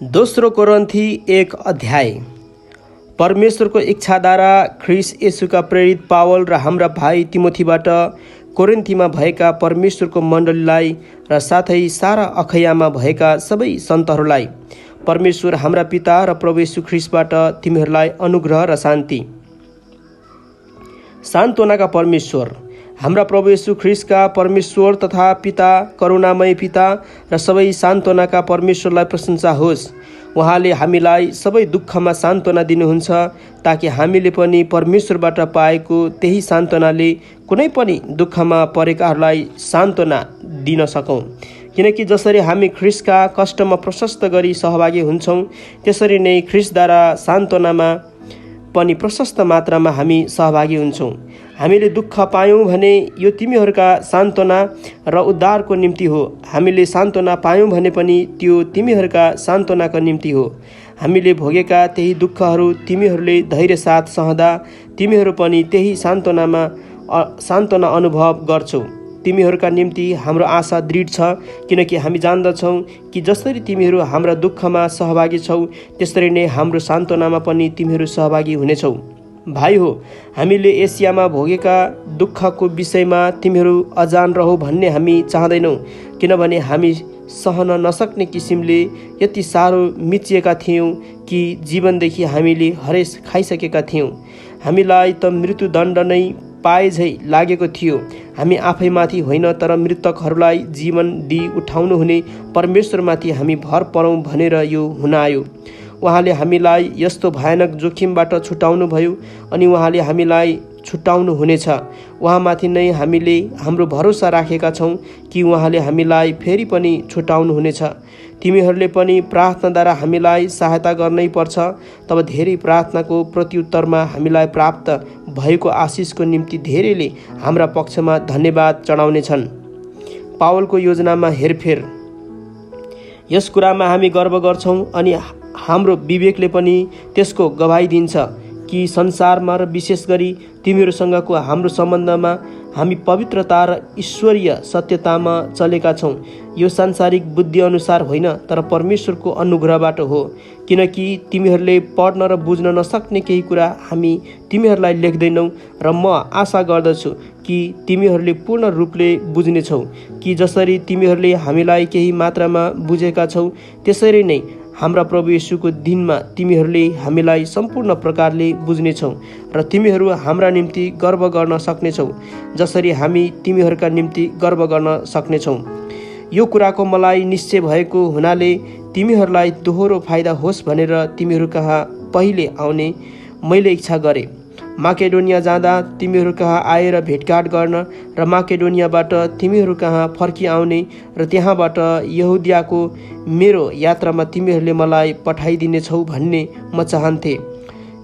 दोस्रो कोरिन्थी 1 अध्याय। परमेश्वरको इच्छाद्वारा ख्रीष्ट येशूका प्रेरित पावल र हाम्रा भाइ तिमोथीबाट कोरिन्थीमा भएका परमेश्वरको मण्डलीलाई र साथै सारा अखैयामा भएका सबै सन्तहरूलाई परमेश्वर हाम्रा पिता र प्रभु येशू ख्रीष्टबाट तिमीहरूलाई अनुग्रह र शान्ति। सान्त्वनाका परमेश्वर हाम्रा प्रभु येशू ख्रीष्टका परमेश्वर तथा पिता, करुणामय पिता र सबै सान्त्वनाका परमेश्वरलाई प्रशंसा होस्। उहाँले हामीलाई सबै दुःखमा सान्त्वना दिनुहुन्छ ताकि हामीले पनि परमेश्वरबाट पाएको त्यही सान्त्वनाले कुनै पनि दुःखमा परेकाहरूलाई सान्त्वना दिन सकौँ। किनकि जसरी हामी ख्रीष्टका कष्टमा प्रशस्त गरी सहभागी हुन्छौँ, त्यसरी नै ख्रीष्टद्वारा सान्त्वनामा पनि प्रशस्त मात्रामा हामी सहभागी हुन्छौँ। हामीले दुःख पायौँ भने यो तिमीहरूका सान्त्वना र उद्धारको निम्ति हो। हामीले सान्त्वना पायौँ भने पनि त्यो तिमीहरूका सान्त्वनाको निम्ति हो। हामीले भोगेका त्यही दुःखहरू तिमीहरूले धैर्य साथ सहँदा तिमीहरू पनि त्यही सान्त्वना अनुभव गर्छौ। तिमीहरूका निम्ति हाम्रो आशा दृढ छ, किनकि हामी जान्दछौँ कि जसरी तिमीहरू हाम्रा दुःखमा सहभागी छौ, त्यसरी नै हाम्रो सान्त्वनामा पनि तिमीहरू सहभागी हुनेछौ। भाइ हो, हामीले एसियामा भोगेका दुःखको विषयमा तिमीहरू अजान रहौ भन्ने हामी चाहँदैनौँ, किनभने हामी सहन नसक्ने किसिमले यति साह्रो मिचिएका थियौँ कि जीवनदेखि हामीले हरेस खाइसकेका थियौँ। हामीलाई त मृत्युदण्ड नै पाए झै लागेको थियो। हामी आफैमाथि होइन, तर मृतकहरूलाई जीवन दिई उठाउनु हुने परमेश्वरमाथि हामी भर परौँ भनेर यो हुन आयो। उहाँले हामीलाई यस्तो भयानक जोखिमबाट छुटाउनु भयो अनि उहाँले हामीलाई छुटाउनु हुनेछ। उहाँमाथि नै हामीले हाम्रो भरोसा राखेका छौँ कि उहाँले हामीलाई फेरि पनि छुटाउनु हुनेछ। तिमीहरूले पनि प्रार्थनाद्वारा हामीलाई सहायता गर्नै पर्छ। तब धेरै प्रार्थनाको प्रत्युत्तरमा हामीलाई प्राप्त भएको आशिषको निम्ति धेरैले हाम्रा पक्षमा धन्यवाद चढाउनेछन्। पावलको योजनामा हेरफेर। यस कुरामा हामी गर्व गर्छौँ अनि हाम्रो विवेकले पनि त्यसको गवाही दिन्छ कि संसारमा र विशेष गरी तिमीहरूसँगको हाम्रो सम्बन्धमा हामी पवित्रता र ईश्वरीय सत्यतामा चलेका छौँ। यो सांसारिक बुद्धि अनुसार होइन, तर परमेश्वरको अनुग्रहबाट हो। किनकि तिमीहरूले पढ्न र बुझ्न नसक्ने केही कुरा हामी तिमीहरूलाई लेख्दैनौँ र म आशा गर्दछु कि तिमीहरूले पूर्ण रूपले बुझ्नेछौ कि जसरी तिमीहरूले हामीलाई केही मात्रामा बुझेका छौ, त्यसरी नै हाम्रा प्रभु येशूको दिनमा तिमीहरूले हामीलाई सम्पूर्ण प्रकारले बुझ्नेछौ र तिमीहरू हाम्रा निम्ति गर्व गर्न सक्नेछौ, जसरी हामी तिमीहरूका निम्ति गर्व गर्न सक्नेछौँ। यो कुराको मलाई निश्चय भएको हुनाले तिमीहरूलाई दोहोरो फाइदा होस् भनेर तिमीहरू कहाँ पहिले आउने मैले इच्छा गरेँ। माकेडोनिया जाँदा तिमीहरू कहाँ आएर भेटघाट गर्न र माकेडोनियाबाट तिमीहरू कहाँ फर्किआउने र त्यहाँबाट यहुदियाको मेरो यात्रामा तिमीहरूले मलाई पठाइदिनेछौ भन्ने म चाहन्थेँ।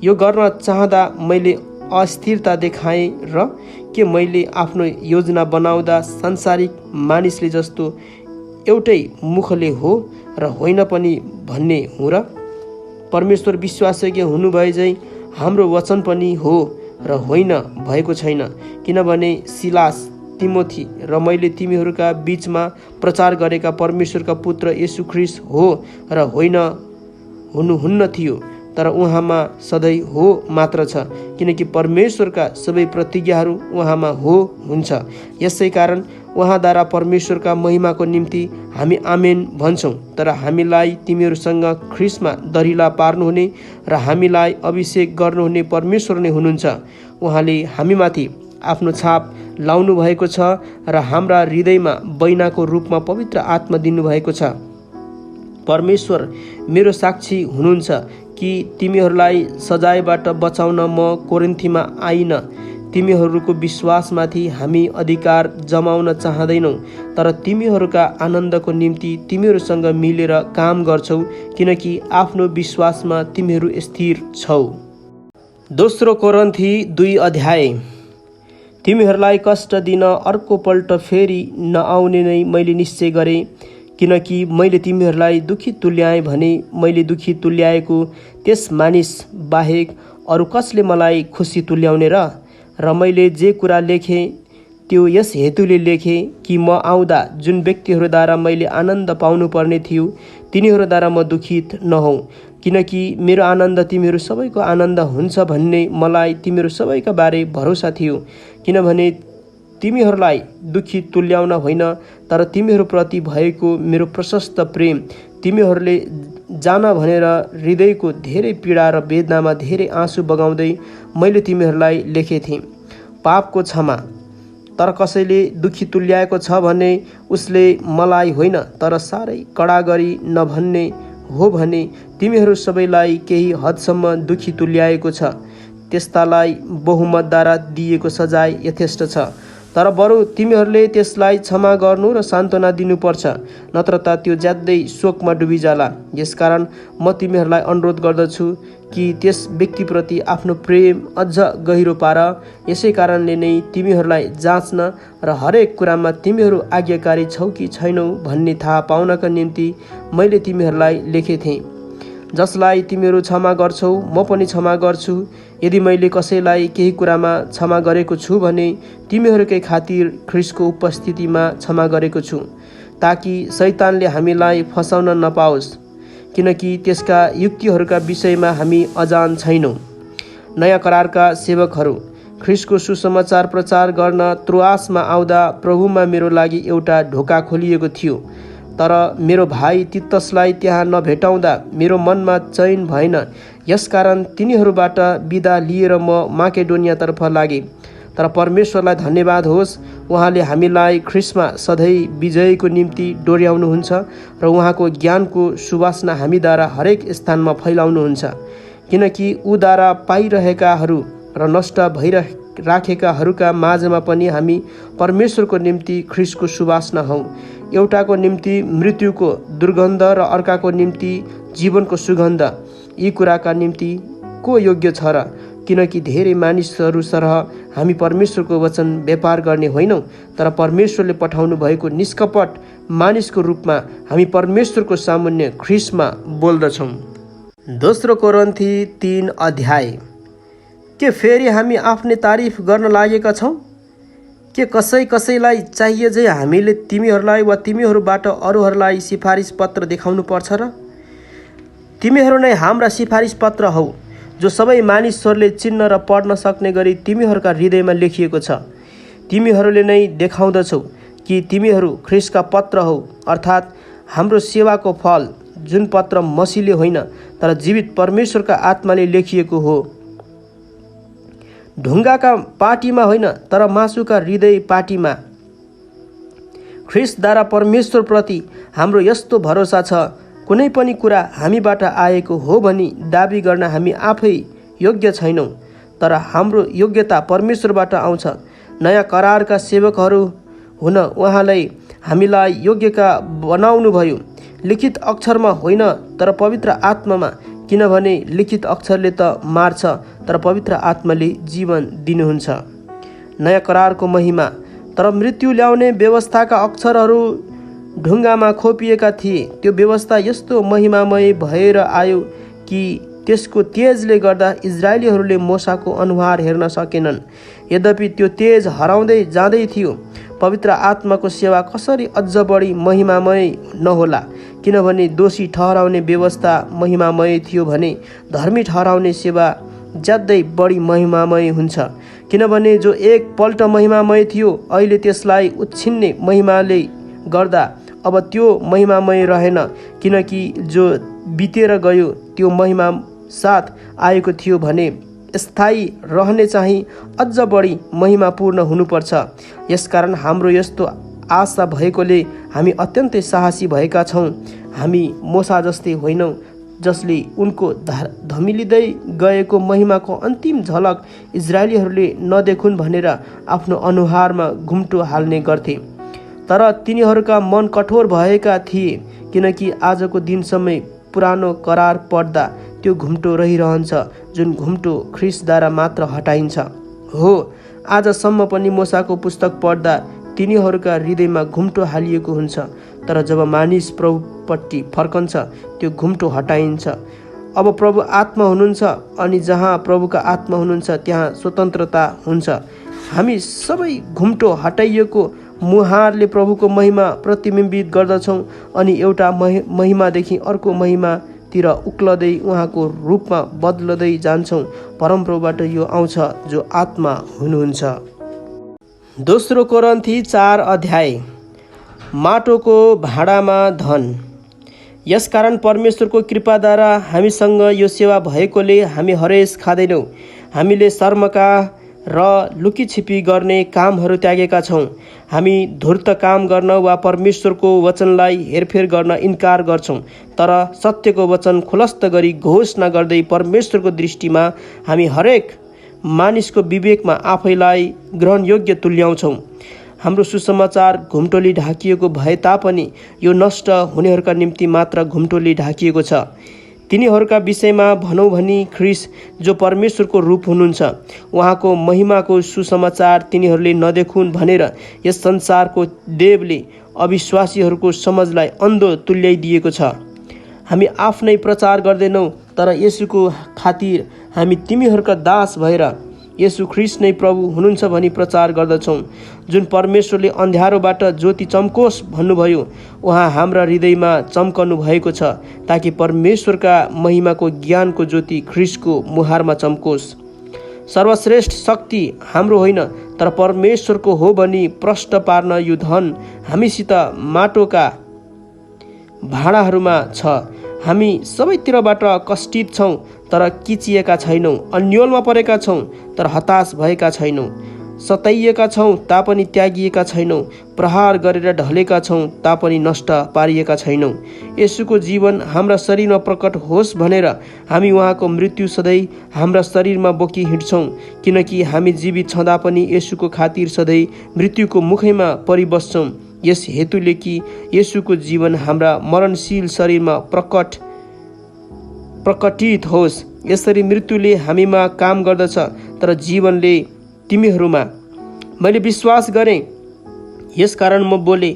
यो गर्न चाहँदा मैले अस्थिरता देखाएँ र के मैले आफ्नो योजना बनाउँदा सांसारिक मानिसले जस्तो एउटै मुखले हो र होइन पनि भन्ने हुँ र? परमेश्वर विश्वासयोग्य हुनुभए झै हाम्रो वचन पनि हो र होइन भएको छैन। किनभने सिलास, तिमोथी र मैले तिमीहरूका बीचमा प्रचार गरेका परमेश्वरका पुत्र येशू ख्रीष्ट हो र होइन हुनुहुन्न थियो, तर उहाँमा सधैँ हो मात्र छ, किनकि परमेश्वरका सबै प्रतिज्ञाहरू उहाँमा हो हुन्छ। यसै कारण उहाँद्वारा परमेश्वरका महिमाको निम्ति हामी आमेन भन्छौँ। तर हामीलाई तिमीहरूसँग ख्रीष्टमा दरिला पार्नुहुने र हामीलाई अभिषेक गर्नुहुने परमेश्वर नै हुनुहुन्छ। उहाँले हामीमाथि आफ्नो छाप लाउनु भएको छ र हाम्रा हृदयमा बैनाको रूपमा पवित्र आत्मा दिनुभएको छ। परमेश्वर मेरो साक्षी हुनुहुन्छ कि तिमीहरूलाई सजायबाट बचाउन म कोरिन्थीमा आइन। तिमीहरूको विश्वासमाथि हामी अधिकार जमाउन चाहँदैनौँ, तर तिमीहरूका आनन्दको निम्ति तिमीहरूसँग मिलेर काम गर्छौ, किनकि आफ्नो विश्वासमा तिमीहरू स्थिर छौ। दोस्रो कोरिन्थी 2 अध्याय। तिमीहरूलाई कष्ट दिन अर्कोपल्ट फेरि नआउने नै मैले निश्चय गरेँ, किनकि मैले तिमीहरूलाई दुखी तुल्याएँ भने मैले दुखी तुल्याएको त्यस मानिस बाहेक अरू कसले मलाई खुसी तुल्याउने र मैले जे कुरा लेखेँ त्यो यस हेतुले लेखे कि म आउँदा जुन व्यक्तिहरूद्वारा मैले आनन्द पाउनुपर्ने थियो तिनीहरूद्वारा म दुखित नहौँ, किनकि मेरो आनन्द तिमीहरू सबैको आनन्द हुन्छ भन्ने मलाई तिमीहरू सबैका बारे भरोसा थियो। किनभने तिमीहरूलाई दुखी तुल्याउन होइन, तर तिमीहरूप्रति भएको मेरो प्रशस्त प्रेम तिमीहरूले जान भनेर हृदयको धेरै पीडा र वेदनामा धेरै आँसु बगाउँदै मैले तिमीहरूलाई लेखेथेँ। पापको क्षमा। तर कसैले दुखी तुल्याएको छ भने उसले मलाई होइन तर साह्रै कडा गरी नभन्ने हो भने तिमीहरू सबैलाई केही हदसम्म दुखी तुल्याएको छ। त्यस्तालाई बहुमतद्वारा दिएको सजाय यथेष्ट छ, तर बरु तिमीहरूले त्यसलाई क्षमा गर्नु र सान्त्वना दिनुपर्छ, नत्र त त्यो ज्यादै शोकमा डुबिजाला। यसकारण म तिमीहरूलाई अनुरोध गर्दछु कि त्यस व्यक्तिप्रति आफ्नो प्रेम अझ गहिरो पार। यसै कारणले नै तिमीहरूलाई जाँच्न र हरेक कुरामा तिमीहरू आज्ञाकारी छौ कि छैनौ भन्ने थाहा पाउनका निम्ति मैले तिमीहरूलाई लेखेथेँ। जसलाई तिमीहरू क्षमा गर्छौ म पनि क्षमा गर्छु। यदि मैले कसैलाई केही कुरामा क्षमा गरेको छु भने तिमीहरूकै खातिर ख्रीष्टको उपस्थितिमा क्षमा गरेको छु, ताकि शैतानले हामीलाई फसाउन नपाओस्, किनकि त्यसका युक्तिहरूका विषयमा हामी अजान छैनौँ। नयाँ करारका सेवकहरू। ख्रीष्टको सुसमाचार प्रचार गर्न त्रोआसमा आउँदा प्रभुमा मेरो लागि एउटा ढोका खोलिएको थियो, तर मेरो भाइ तितसलाई त्यहाँ नभेटाउँदा मेरो मनमा चैन भएन। यसकारण तिनीहरूबाट बिदा लिएर म माकेडोनियातर्फ लागेँ। तर परमेश्वरलाई धन्यवाद होस्, उहाँले हामीलाई ख्रीष्टमा सधैँ विजयको निम्ति डोर्याउनुहुन्छ र उहाँको ज्ञानको सुवासना हामीद्वारा हरेक स्थानमा फैलाउनुहुन्छ, किनकि उद्धार पाइरहेकाहरू र नष्ट भइराखेकाहरूका माझमा पनि हामी परमेश्वरको निम्ति ख्रीष्टको सुवासना हौँ। एउटाको निम्ति मृत्युको दुर्गन्ध र अर्काको निम्ति जीवनको सुगन्ध। यी कुराका निम्ति को योग्य छ र? किनकि धेरै मानिसहरू सरह हामी परमेश्वरको वचन व्यापार गर्ने होइनौँ, तर परमेश्वरले पठाउनु भएको निष्कपट मानिसको रूपमा हामी परमेश्वरको सामुन्ने ख्रीष्टमा बोल्दछौँ। दोस्रो कोरिन्थी 3 अध्याय। के फेरि हामी आफ्नै तारिफ गर्न लागेका छौँ? के कसैलाई चाहिए जे हामीले तिमीहरूलाई वा तिमीहरूबाट अरूहरूलाई सिफारिस पत्र देखाउनु पर्छ र? तिमीहरू नै हाम्रा सिफारिस पत्र हौ, जो सबै मानिसहरूले चिन्न र पढ्न सक्ने गरी तिमीहरूका हृदयमा लेखिएको छ। तिमीहरूले नै देखाउँदछौ कि तिमीहरू ख्रीष्टका पत्र हौ, अर्थात् हाम्रो सेवाको फल, जुन पत्र मसीले होइन तर जीवित परमेश्वरका आत्माले लेखिएको हो। ढुङ्गाका पाटीमा होइन तर मासुका हृदय पाटीमा। ख्रीष्टद्वारा परमेश्वरप्रति हाम्रो यस्तो भरोसा छ, कुनै पनि कुरा हामीबाट आएको हो भनी दाबी गर्न हामी आफै योग्य छैनौँ, तर हाम्रो योग्यता परमेश्वरबाट आउँछ। नयाँ करारका सेवकहरू हुन उहाँलाई हामीलाई योग्यका बनाउनुभयो, लिखित अक्षरमा होइन तर पवित्र आत्मामा, किनभने लिखित अक्षरले त मार्छ तर पवित्र आत्माले जीवन दिनुहुन्छ। नयाँ करारको महिमा। तर मृत्यु ल्याउने व्यवस्थाका अक्षरहरू ढुङ्गामा खोपिएका थिए। त्यो व्यवस्था यस्तो महिमामय भएर आयो कि त्यसको तेजले गर्दा इजरायलीहरूले मोसाको अनुहार हेर्न सकेनन्। यद्यपि त्यो तेज हराउँदै जाँदै थियो। पवित्र आत्माको सेवा कसरी अझ बढी महिमामय नहोला? किनभने दोषी ठहराउने व्यवस्था महिमामय थियो भने धर्मी ठहराउने सेवा ज्यादै बढी महिमामय हुन्छ। किनभने जो एक पल्ट महिमामय थियो, अहिले त्यसलाई उछिन्ने महिमाले गर्दा अब त्यो महिमामय रहेन, किनकि जो बितेर गयो त्यो महिमा साथ आएको थियो भने स्थायी रहने चाहिँ अझ बढी महिमापूर्ण हुनुपर्छ। यसकारण हाम्रो यस्तो आशा भएकोले हामी अत्यन्तै साहसी भएका छौँ। हामी मोसा जस्तै होइनौँ, जसले उनको धमिलिँदै गएको महिमाको अन्तिम झलक इजरायलीहरूले नदेखुन् भनेर आफ्नो अनुहारमा घुम्टो हाल्ने गर्थे। तर तिनीहरूका मन कठोर भएका थिए, किनकि आजको दिनसम्म पुरानो करार पढ्दा त्यो घुम्टो रहिरहन्छ, जुन घुम्टो ख्रीष्टद्वारा मात्र हटाइन्छ। हो, आजसम्म पनि मोसाको पुस्तक पढ्दा तिनीहरूका हृदयमा घुम्टो हालिएको हुन्छ, तर जब मानिस प्रभुपट्टि फर्कन्छ त्यो घुम्टो हटाइन्छ। अब प्रभु आत्मा हुनुहुन्छ अनि जहाँ प्रभुका आत्मा हुनुहुन्छ त्यहाँ स्वतन्त्रता हुन्छ। हामी सबै घुम्टो हटाइएको मुहारले प्रभुको महिमा प्रतिबिम्बित गर्दछौँ अनि एउटा महिमादेखि अर्को महिमातिर उक्लदै उहाँको रूपमा बदल्दै जान्छौँ। परमप्रभुबाट यो आउँछ जो आत्मा हुनुहुन्छ। दोस्रो कोरिन्थी 4 अध्याय। माटोको भाँडामा धन। यसकारण परमेश्वरको कृपाद्वारा हामीसँग यो सेवा भएकोले हामी हरेस खाँदैनौँ। हामीले शर्मका र लुकीछिपी गर्ने कामहरू त्यागेका छौँ। हामी धूर्त काम गर्न वा परमेश्वरको वचनलाई हेरफेर गर्न इन्कार गर्छौँ, तर सत्यको वचन खुलस्त गरी घोषणा गर्दै परमेश्वरको दृष्टिमा हामी हरेक मानिसको विवेकमा आफैलाई ग्रहणयोग्य तुल्याउँछौँ। हाम्रो सुसमाचार घुम्टोली ढाकिएको भए तापनि यो नष्ट हुनेहरूका निम्ति मात्र घुम्टोली ढाकिएको छ। तिनीहरूका विषयमा भनौँ भनी ख्रीष्ट जो परमेश्वरको रूप हुनुहुन्छ, उहाँको महिमाको सुसमाचार तिनीहरूले नदेखुन् भनेर यस संसारको देवले अविश्वासीहरूको समझलाई अन्धो तुल्याइदिएको छ। हामी आफ्नै प्रचार गर्दैनौँ, तर येशूको खातिर हामी तिमीहरूका दास भएर येशू ख्रीष्ट नै प्रभु हुनुहुन्छ भनी प्रचार गर्दछौँ। जुन परमेश्वरले अन्ध्यारोबाट ज्योति चम्कोस् भन्नुभयो, उहाँ हाम्रा हृदयमा चम्कनु भएको छ, ताकि परमेश्वरका महिमाको ज्ञानको ज्योति ख्रीष्टको मुहारमा चम्कोस्। सर्वश्रेष्ठ शक्ति हाम्रो होइन, तर परमेश्वरको हो भनी प्रष्ट पार्न यो धन हामीसित माटोका भाँडाहरूमा छ। हामी सबैतिरबाट कष्टित छौँ, तर किचिएका छैनौँ। अन्योलमा परेका छौँ, तर हताश भएका छैनौँ। सताइएका छौँ तापनि त्यागिएका छैनौँ। प्रहार गरेर ढलेका छौँ तापनि नष्ट पारिएका छैनौँ। येशूको जीवन हाम्रा शरीरमा प्रकट होस् भनेर हामी उहाँको मृत्यु सधैँ हाम्रा शरीरमा बोकी हिँड्छौँ, किनकि हामी जीवित छँदा पनि येशूको खातिर सधैँ मृत्युको मुखैमा परिबस्छौँ। यस हेतुले कि येशूको जीवन हाम्रा मरणशील शरीरमा प्रकटित होस्। यसरी मृत्युले हामीमा काम गर्दछ, तर जीवनले तिमीहरूमा। मैले विश्वास गरेँ, यसकारण म बोले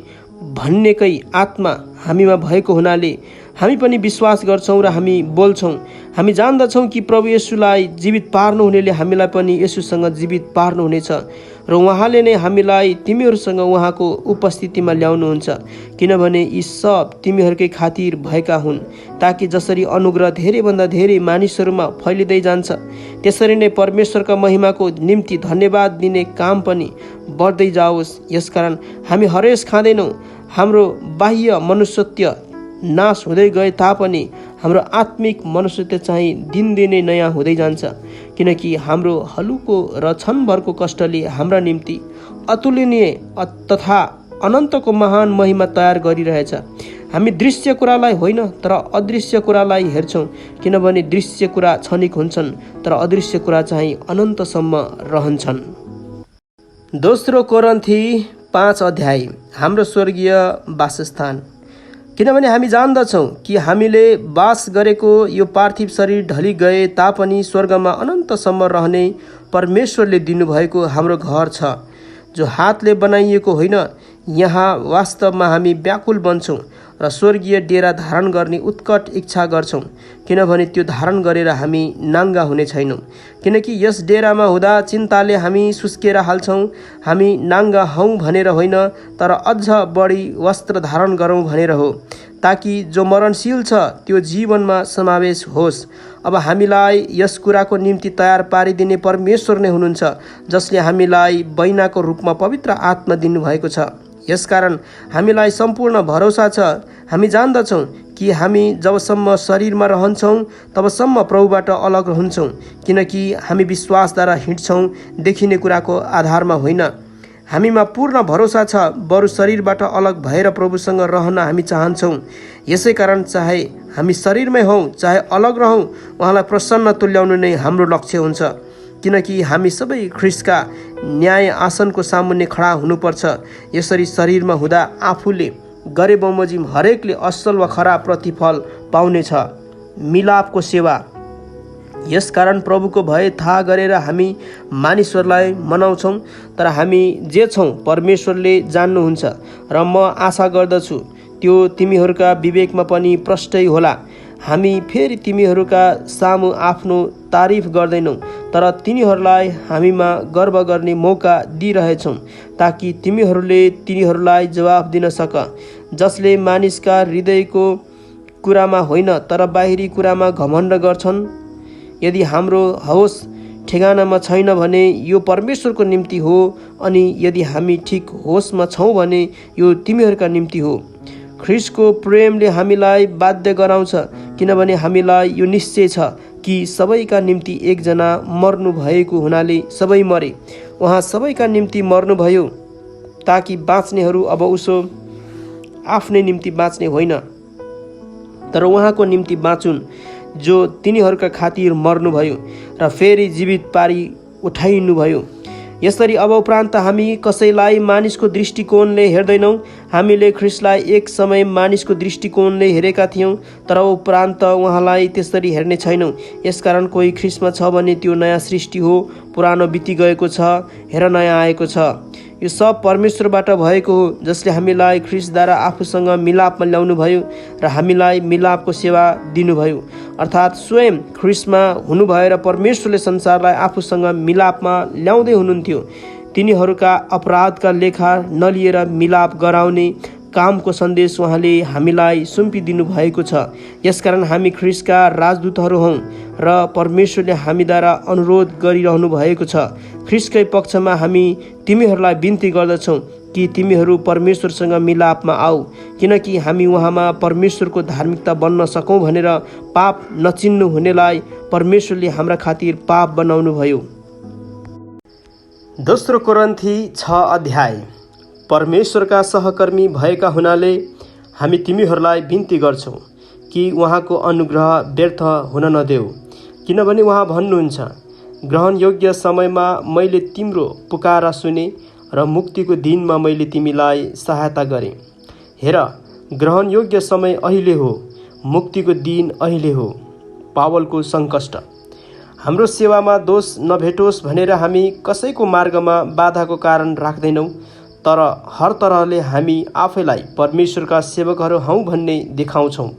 भन्नेकै आत्मा हामीमा भएको हुनाले हामी पनि विश्वास गर्छौँ र हामी बोल्छौँ। हामी जान्दछौँ कि प्रभु येशूलाई जीवित पार्नुहुनेले हामीलाई पनि येशूसँग जीवित पार्नुहुनेछ र उहाँले नै हामीलाई तिमीहरूसँग उहाँको उपस्थितिमा ल्याउनुहुन्छ, किनभने यी सब तिमीहरूकै खातिर भएका हुन्, ताकि जसरी अनुग्रह धेरैभन्दा धेरै मानिसहरूमा फैलिँदै जान्छ, त्यसरी नै परमेश्वरका महिमाको निम्ति धन्यवाद दिने काम पनि बढ्दै जाओस्। यसकारण हामी हरेस खाँदैनौँ। हाम्रो बाह्य मनुष्यत्व नाश हुँदै गए तापनि हाम्रो आत्मिक मनुष्यत्व चाहिँ दिनदिनै नयाँ हुँदै जान्छ, किनकि हाम्रो हलुको र क्षणभरको कष्टले हाम्रा निम्ति अतुलनीय तथा अनन्तको महान महिमा तयार गरिरहेछ। हामी दृश्य कुरालाई होइन, तर अदृश्य कुरालाई हेर्छौँ, किनभने दृश्य कुरा क्षणिक हुन्छन्, तर अदृश्य कुरा चाहिँ अनन्तसम्म रहन्छन्। दोस्रो कोरिन्थी 5 अध्याय। हाम्रो स्वर्गीय वासस्थान। किनभने हामी जान्दछौँ कि हामीले वास गरेको यो पार्थिव शरीर ढली गए तापनि स्वर्गमा अनन्तसम्म रहने परमेश्वरले दिनुभएको हाम्रो घर छ, जो हातले बनाइएको होइन। यहाँ वास्तवमा हामी व्याकुल बन्छौँ र स्वर्गीय डेरा धारण गर्ने उत्कट इच्छा गर्छौँ, किनभने त्यो धारण गरेर हामी नाङ्गा हुने छैनौँ। किनकि यस डेरामा हुँदा चिन्ताले हामी सुस्केर हाल्छौँ। हामी नाङ्गा हौँ भनेर होइन, तर अझ बढी वस्त्र धारण गरौँ भनेर हो, ताकि जो मरणशील छ त्यो जीवनमा समावेश होस्। अब हामीलाई यस कुराको निम्ति तयार पारिदिने परमेश्वर नै हुनुहुन्छ, जसले हामीलाई बैनाको रूपमा पवित्र आत्मा दिनुभएको छ। यसकारण हामीलाई सम्पूर्ण भरोसा छ। हामी जान्दछौँ कि हामी जबसम्म शरीरमा रहन्छौँ तबसम्म प्रभुबाट अलग रहन्छौँ, किनकि हामी विश्वासद्वारा हिँड्छौँ, देखिने कुराको आधारमा होइन। हामीमा पूर्ण भरोसा छ, बरु शरीरबाट अलग भएर प्रभुसँग रहन हामी चाहन्छौँ। यसै कारण चाहे हामी शरीरमै हौँ चाहे अलग रहौँ, उहाँलाई प्रसन्न तुल्याउनु नै हाम्रो लक्ष्य हुन्छ, किनकि हामी सबै ख्रीष्टका न्याय आसनको सामुन्ने खडा हुनुपर्छ। यसरी शरीरमा हुँदा आफूले गरे बमोजिम हरेकले असल वा खराब प्रतिफल पाउनेछ। मिलापको सेवा। यसकारण प्रभुको भय थाहा गरेर हामी मानिसहरूलाई मनाउँछौँ, तर हामी जे छौँ परमेश्वरले जान्नुहुन्छ र म आशा गर्दछु त्यो तिमीहरूका विवेकमा पनि प्रष्टै होला। हामी फेरि तिमीहरूका सामु आफ्नो तारिफ गर्दैनौँ, तर तिनीहरूलाई हामीमा गर्व गर्ने मौका दिइरहेछौँ, ताकि तिमीहरूले तिनीहरूलाई जवाफ दिन सक, जसले मानिसका हृदयको कुरामा होइन तर बाहिरी कुरामा घमण्ड गर्छन्। यदि हाम्रो होस ठेगानामा छैन भने यो परमेश्वरको निम्ति हो, अनि यदि हामी ठिक होसमा छौँ भने यो तिमीहरूका निम्ति हो। ख्रीष्टको प्रेमले हामीलाई बाध्य गराउँछ, किनभने हामीलाई यो निश्चय छ कि सबैका निम्ति एकजना मर्नु भएको हुनाले सबै मरे। उहाँ सबैका निम्ति मर्नुभयो, ताकि बाँच्नेहरू अब उसो आफ्नै निम्ति बाँच्ने होइन, तर उहाँको निम्ति बाँचुन्, जो तिनीहरूका खातिर मर्नुभयो र फेरि जीवित पारी उठाइनुभयो। यसरी अब उपरान्त हामी कसैलाई मानिसको दृष्टिकोणले हेर्दैनौँ। हामीले ख्रीष्टलाई एक समय मानिसको दृष्टिकोणले हेरेका थियौँ, तर उपरान्त उहाँलाई त्यसरी हेर्ने छैनौँ। यसकारण कोही ख्रीष्टमा छ भने त्यो नयाँ सृष्टि हो, पुरानो बिति गएको छ, हेर नयाँ आएको छ। यो सब परमेश्वरबाट भएको हो, जसले हामीलाई ख्रीष्टद्वारा आफूसँग मिलापमा ल्याउनुभयो र हामीलाई मिलापको सेवा दिनुभयो। अर्थात् स्वयं ख्रीष्टमा हुनुभएर परमेश्वरले संसारलाई आफूसँग मिलापमा ल्याउँदै हुनुहुन्थ्यो। तिनीहरूका अपराधका लेखा नलिएर मिलाप गराउने कामको सन्देश उहाँले हामीलाई सुम्पिदिनु भएको छ। यसकारण हामी ख्रीष्टका राजदूतहरू हौँ र परमेश्वरले हामीद्वारा अनुरोध गरिरहनु भएको छ। ख्रीष्टकै पक्षमा हामी तिमीहरूलाई बिन्ती गर्दछौँ कि तिमीहरू परमेश्वरसँग मिलापमा आऊ, किनकि हामी उहाँमा परमेश्वरको धार्मिकता बन्न सकौँ भनेर पाप नचिन्नु हुनेलाई परमेश्वरले हाम्रा खातिर पाप बनाउनु भयो। दोस्रो कोरिन्थी 6 अध्याय। परमेश्वरका सहकर्मी भएका हुनाले हामी तिमीहरूलाई बिन्ती गर्छौँ कि उहाँको अनुग्रह व्यर्थ हुन नदेऊ, किनभने उहाँ भन्नुहुन्छ, ग्रहण योग्य समयमा मैले तिम्रो पुकारा सुने र मुक्तिको दिनमा मैले तिमीलाई सहायता गरेँ। हेर, ग्रहण योग्य समय अहिले हो, मुक्तिको दिन अहिले हो। पावलको सङ्कष्ट। हाम्रो सेवामा दोष नभेटोस् भनेर हामी कसैको मार्गमा बाधाको कारण राख्दैनौँ, तर हर तरहले हामी आफैलाई परमेश्वरका सेवकहरू हौँ भन्ने देखाउँछौँ।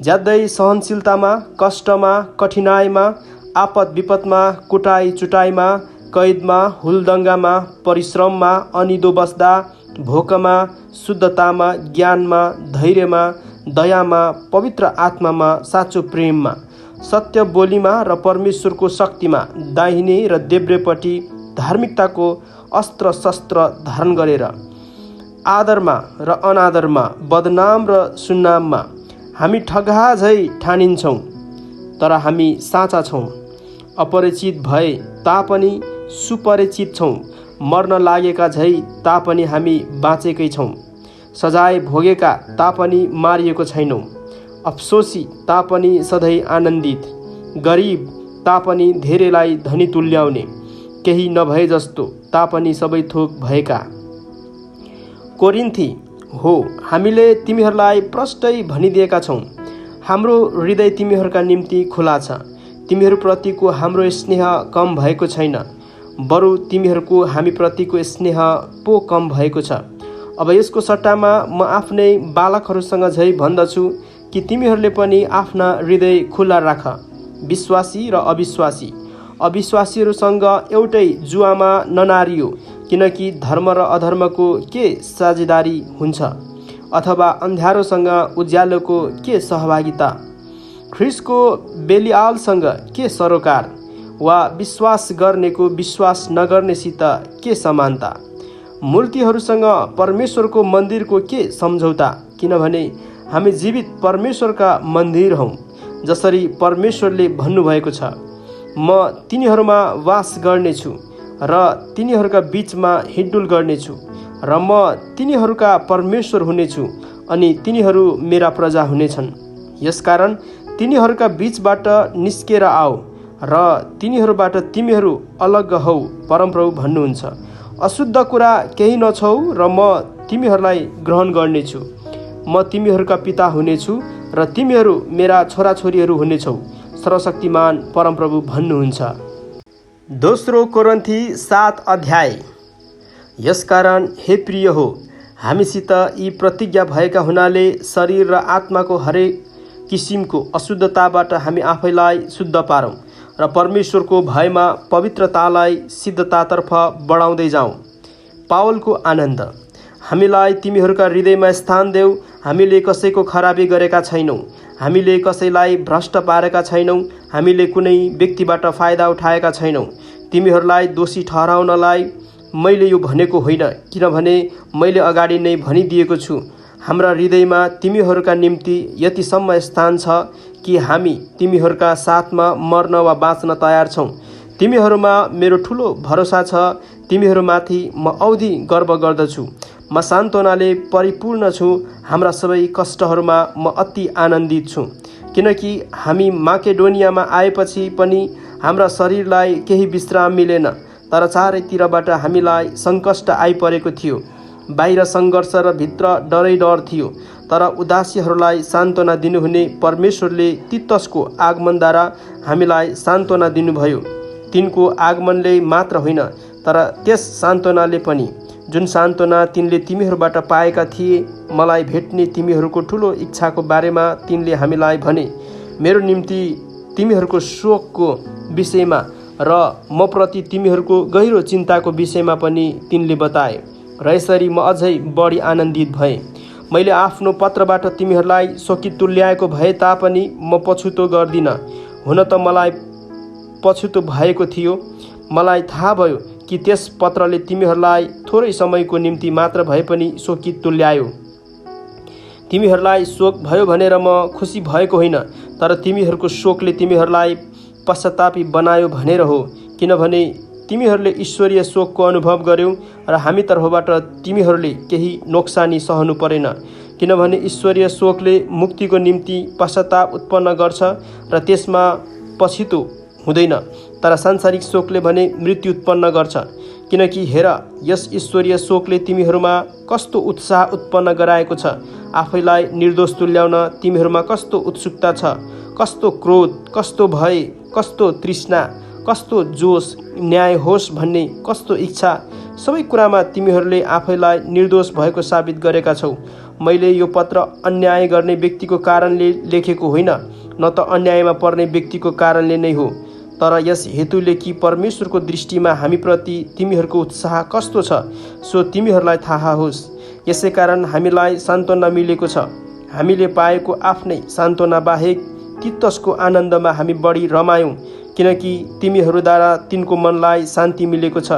ज्यादै सहनशीलतामा, कष्टमा, कठिनाइमा, आपद विपदमा, कुटाइ चुटाइमा, कैदमा, हुलदङ्गामा, परिश्रममा, अनिदो बस्दा, भोकमा, शुद्धतामा, ज्ञानमा, धैर्यमा, दयामा, पवित्र आत्मामा, साँचो प्रेममा, सत्य बोलीमा र परमेश्वरको शक्तिमा, दाहिने र देब्रेपट्टि धार्मिकताको अस्त्र शस्त्र धारण गरेर, आदरमा र अनादरमा, बदनाम र सुन्नाममा हामी ठगा झै ठानिन्छौँ, तर हामी साँचा छौँ। अपरिचित भए तापनि सुपरिचित छौँ, मर्न लागेका झै तापनि हामी बाँचेकै छौँ, सजाय भोगेका तापनि मारिएको छैनौँ, अफसोसी तापनि सधैँ आनन्दित, गरिब तापनि धेरैलाई धनी तुल्याउने, केही नभए जस्तो तापनि सबै थोक भएका। कोरिन्थी हो, हामीले तिमीहरूलाई प्रष्टै भनिदिएका छौँ, हाम्रो हृदय तिमीहरूका निम्ति खुला छ। तिमीहरूप्रतिको हाम्रो स्नेह कम भएको छैन, बरु तिमीहरूको हामीप्रतिको स्नेह पो कम भएको छ। अब यसको सट्टामा म आफ्नै बालकहरूसँग झै भन्दछु कि तिमीहरूले पनि आफ्ना हृदय खुला राख। विश्वासी र अविश्वासी, अविश्वासीहरूसँग एउटै जुवामा ननारियो, किनकि धर्म र अधर्मको के साझेदारी हुन्छ, अथवा अन्ध्यारोसँग उज्यालोको के सहभागिता, ख्रीष्टको बेलिआलसँग के सरोकार, वा विश्वास गर्नेको विश्वास नगर्नेसित के समानता, मूर्तिहरूसँग परमेश्वरको मन्दिरको के सम्झौता, किनभने हामी जीवित परमेश्वरका मन्दिर हौँ। जसरी परमेश्वरले भन्नुभएको छ, म तिनीहरूमा वास गर्नेछु र तिनीहरूका बीचमा हिँडडुल गर्नेछु, र म तिनीहरूका परमेश्वर हुनेछु अनि तिनीहरू मेरा प्रजा हुनेछन्। यसकारण तिनीहरूका बीचबाट निस्केर आऊ र तिनीहरूबाट तिमीहरू अलग हौ, परमप्रभु भन्नुहुन्छ। अशुद्ध कुरा केही नछौ र म तिमीहरूलाई ग्रहण गर्नेछु। म तिमीहरूका पिता हुनेछु र तिमीहरू मेरा छोराछोरीहरू हुनेछौ, सर्वशक्तिमान परमप्रभु भन्नुहुन्छ। दोस्रो कोरिन्थी 7 अध्याय। यसकारण हे प्रिय हो, हामीसित यी प्रतिज्ञा भएका हुनाले शरीर र आत्माको हरेक किसिमको अशुद्धताबाट हामी आफैलाई शुद्ध पारौँ र परमेश्वरको भयमा पवित्रतालाई सिद्धतातर्फ बढाउँदै जाउँ। पावलको आनन्द। हामीलाई तिमीहरूका हृदयमा स्थान देऊ। हामीले कसैको खराबी गरेका छैनौँ, हामीले कसैलाई भ्रष्ट पारेका छैनौँ, हामीले कुनै व्यक्तिबाट फाइदा उठाएका छैनौँ। तिमीहरूलाई दोषी ठहराउनलाई मैले यो भनेको होइन, किनभने मैले अगाडि नै भनिदिएको छु, हाम्रा हृदयमा तिमीहरूका निम्ति यतिसम्म स्थान छ कि हामी तिमीहरूका साथमा मर्न वा बाँच्न तयार छौँ। तिमीहरूमा मेरो ठुलो भरोसा छ, तिमीहरूमाथि म औधी गर्व गर्दछु। म सान्त्वनाले परिपूर्ण छु। हाम्रा सबै कष्टहरूमा म अति आनन्दित छु, किनकि हामी माकेडोनियामा आएपछि पनि हाम्रा शरीरलाई केही विश्राम मिलेन, तर चारैतिरबाट हामीलाई सङ्कष्ट आइपरेको थियो। बाहिर सङ्घर्ष र भित्र डरै डर थियो, तर उदासीहरूलाई सान्त्वना दिनुहुने परमेश्वरले तीतसको आगमनद्वारा हामीलाई सान्त्वना दिनुभयो। तिनको आगमनले मात्र होइन, तर त्यस सान्त्वनाले पनि, जुन सान्त्वना तिनले तिमीहरूबाट पाएका थिए, मलाई भेट्ने तिमीहरूको ठुलो इच्छाको बारेमा तिनले हामीलाई भने। मेरो निम्ति तिमीहरूको शोकको विषयमा र म प्रति तिमीहरूको गहिरो चिन्ताको विषयमा पनि तिनले बताए, र यसरी म अझै बढी आनन्दित भएँ। मैले आफ्नो पत्रबाट तिमीहरूलाई शोकित तुल्याएको भए तापनि म पछुतो गर्दिनँ। हुन त मलाई पछुतो भएको थियो। मलाई थाहा भयो कि त्यस पत्रले तिमीहरूलाई थोरै समयको निम्ति मात्र भए पनि शोकित तुल्यायो। तिमीहरूलाई शोक भयो भनेर म खुसी भएको होइन, तर तिमीहरूको शोकले तिमीहरूलाई पश्चातापी बनायो भनेर हो, किनभने तिमीहरूले ईश्वरीय शोकको अनुभव गर्यौ र हामी तर्फबाट तिमीहरूले केही नोक्सानी सहनु परेन, किनभने ईश्वरीय शोकले मुक्तिको निम्ति पश्चाताप उत्पन्न गर्छ र त्यसमा पछितो हुँदैन, तर सांसारिक शोकले भने मृत्यु उत्पन्न गर्छ। किनकि हेर, यस ईश्वरीय शोकले तिमीहरूमा कस्तो उत्साह उत्पन्न गराएको छ, आफैलाई निर्दोष तुल्याउन तिमीहरूमा कस्तो उत्सुकता छ, कस्तो क्रोध, कस्तो भय, कस्तो तृष्णा, कस्तो जोश, न्याय होस् भन्ने कस्तो इच्छा, सबै कुरामा तिमीहरूले आफैलाई निर्दोष भएको साबित गरेका छौ। मैले यो पत्र अन्याय गर्ने व्यक्तिको कारणले लेखेको होइन, न त अन्यायमा पर्ने व्यक्तिको कारणले नै हो, तर यस हेतुले कि परमेश्वरको दृष्टिमा हामीप्रति तिमीहरूको उत्साह कस्तो छ सो तिमीहरूलाई थाहा होस्। यसै कारण हामीलाई सान्त्वना मिलेको छ। हामीले पाएको आफ्नै सान्त्वना बाहेक तीतसको आनन्दमा हामी बढी रमायौँ, किनकि तिमीहरूद्वारा तिनको मनलाई शान्ति मिलेको छ।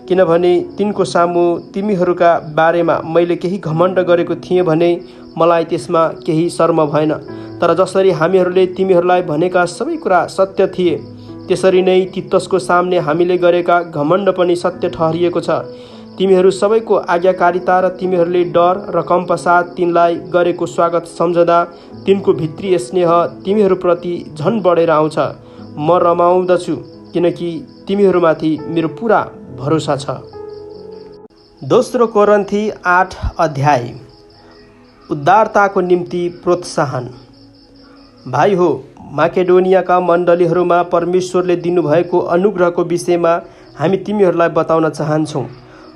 किनभने तिनको सामु तिमीहरूका बारेमा मैले केही घमण्ड गरेको थिएँ भने मलाई त्यसमा केही शर्म भएन। तर जसरी हामीहरूले तिमीहरूलाई भनेका सबै कुरा सत्य थिए, त्यसरी नै तीतसको सामने हामीले गरेका घमण्ड पनि सत्य ठहरिएको छ। तिमीहरू सबैको आज्ञाकारिता र तिमीहरूले डर र कम्पसाथ तिनलाई गरेको स्वागत सम्झदा तिनको भित्री स्नेह तिमीहरूप्रति झन् बढेर आउँछ। म रमाउँदछु, किनकि तिमीहरूमाथि मेरो पुरा भरोसा छ। दोस्रो कोरिन्थी 8 अध्याय। उद्धारताको निम्ति प्रोत्साहन। भाइ हो, माकेडोनियाका मण्डलीहरूमा परमेश्वरले दिनुभएको अनुग्रहको विषयमा हामी तिमीहरूलाई बताउन चाहन्छौँ।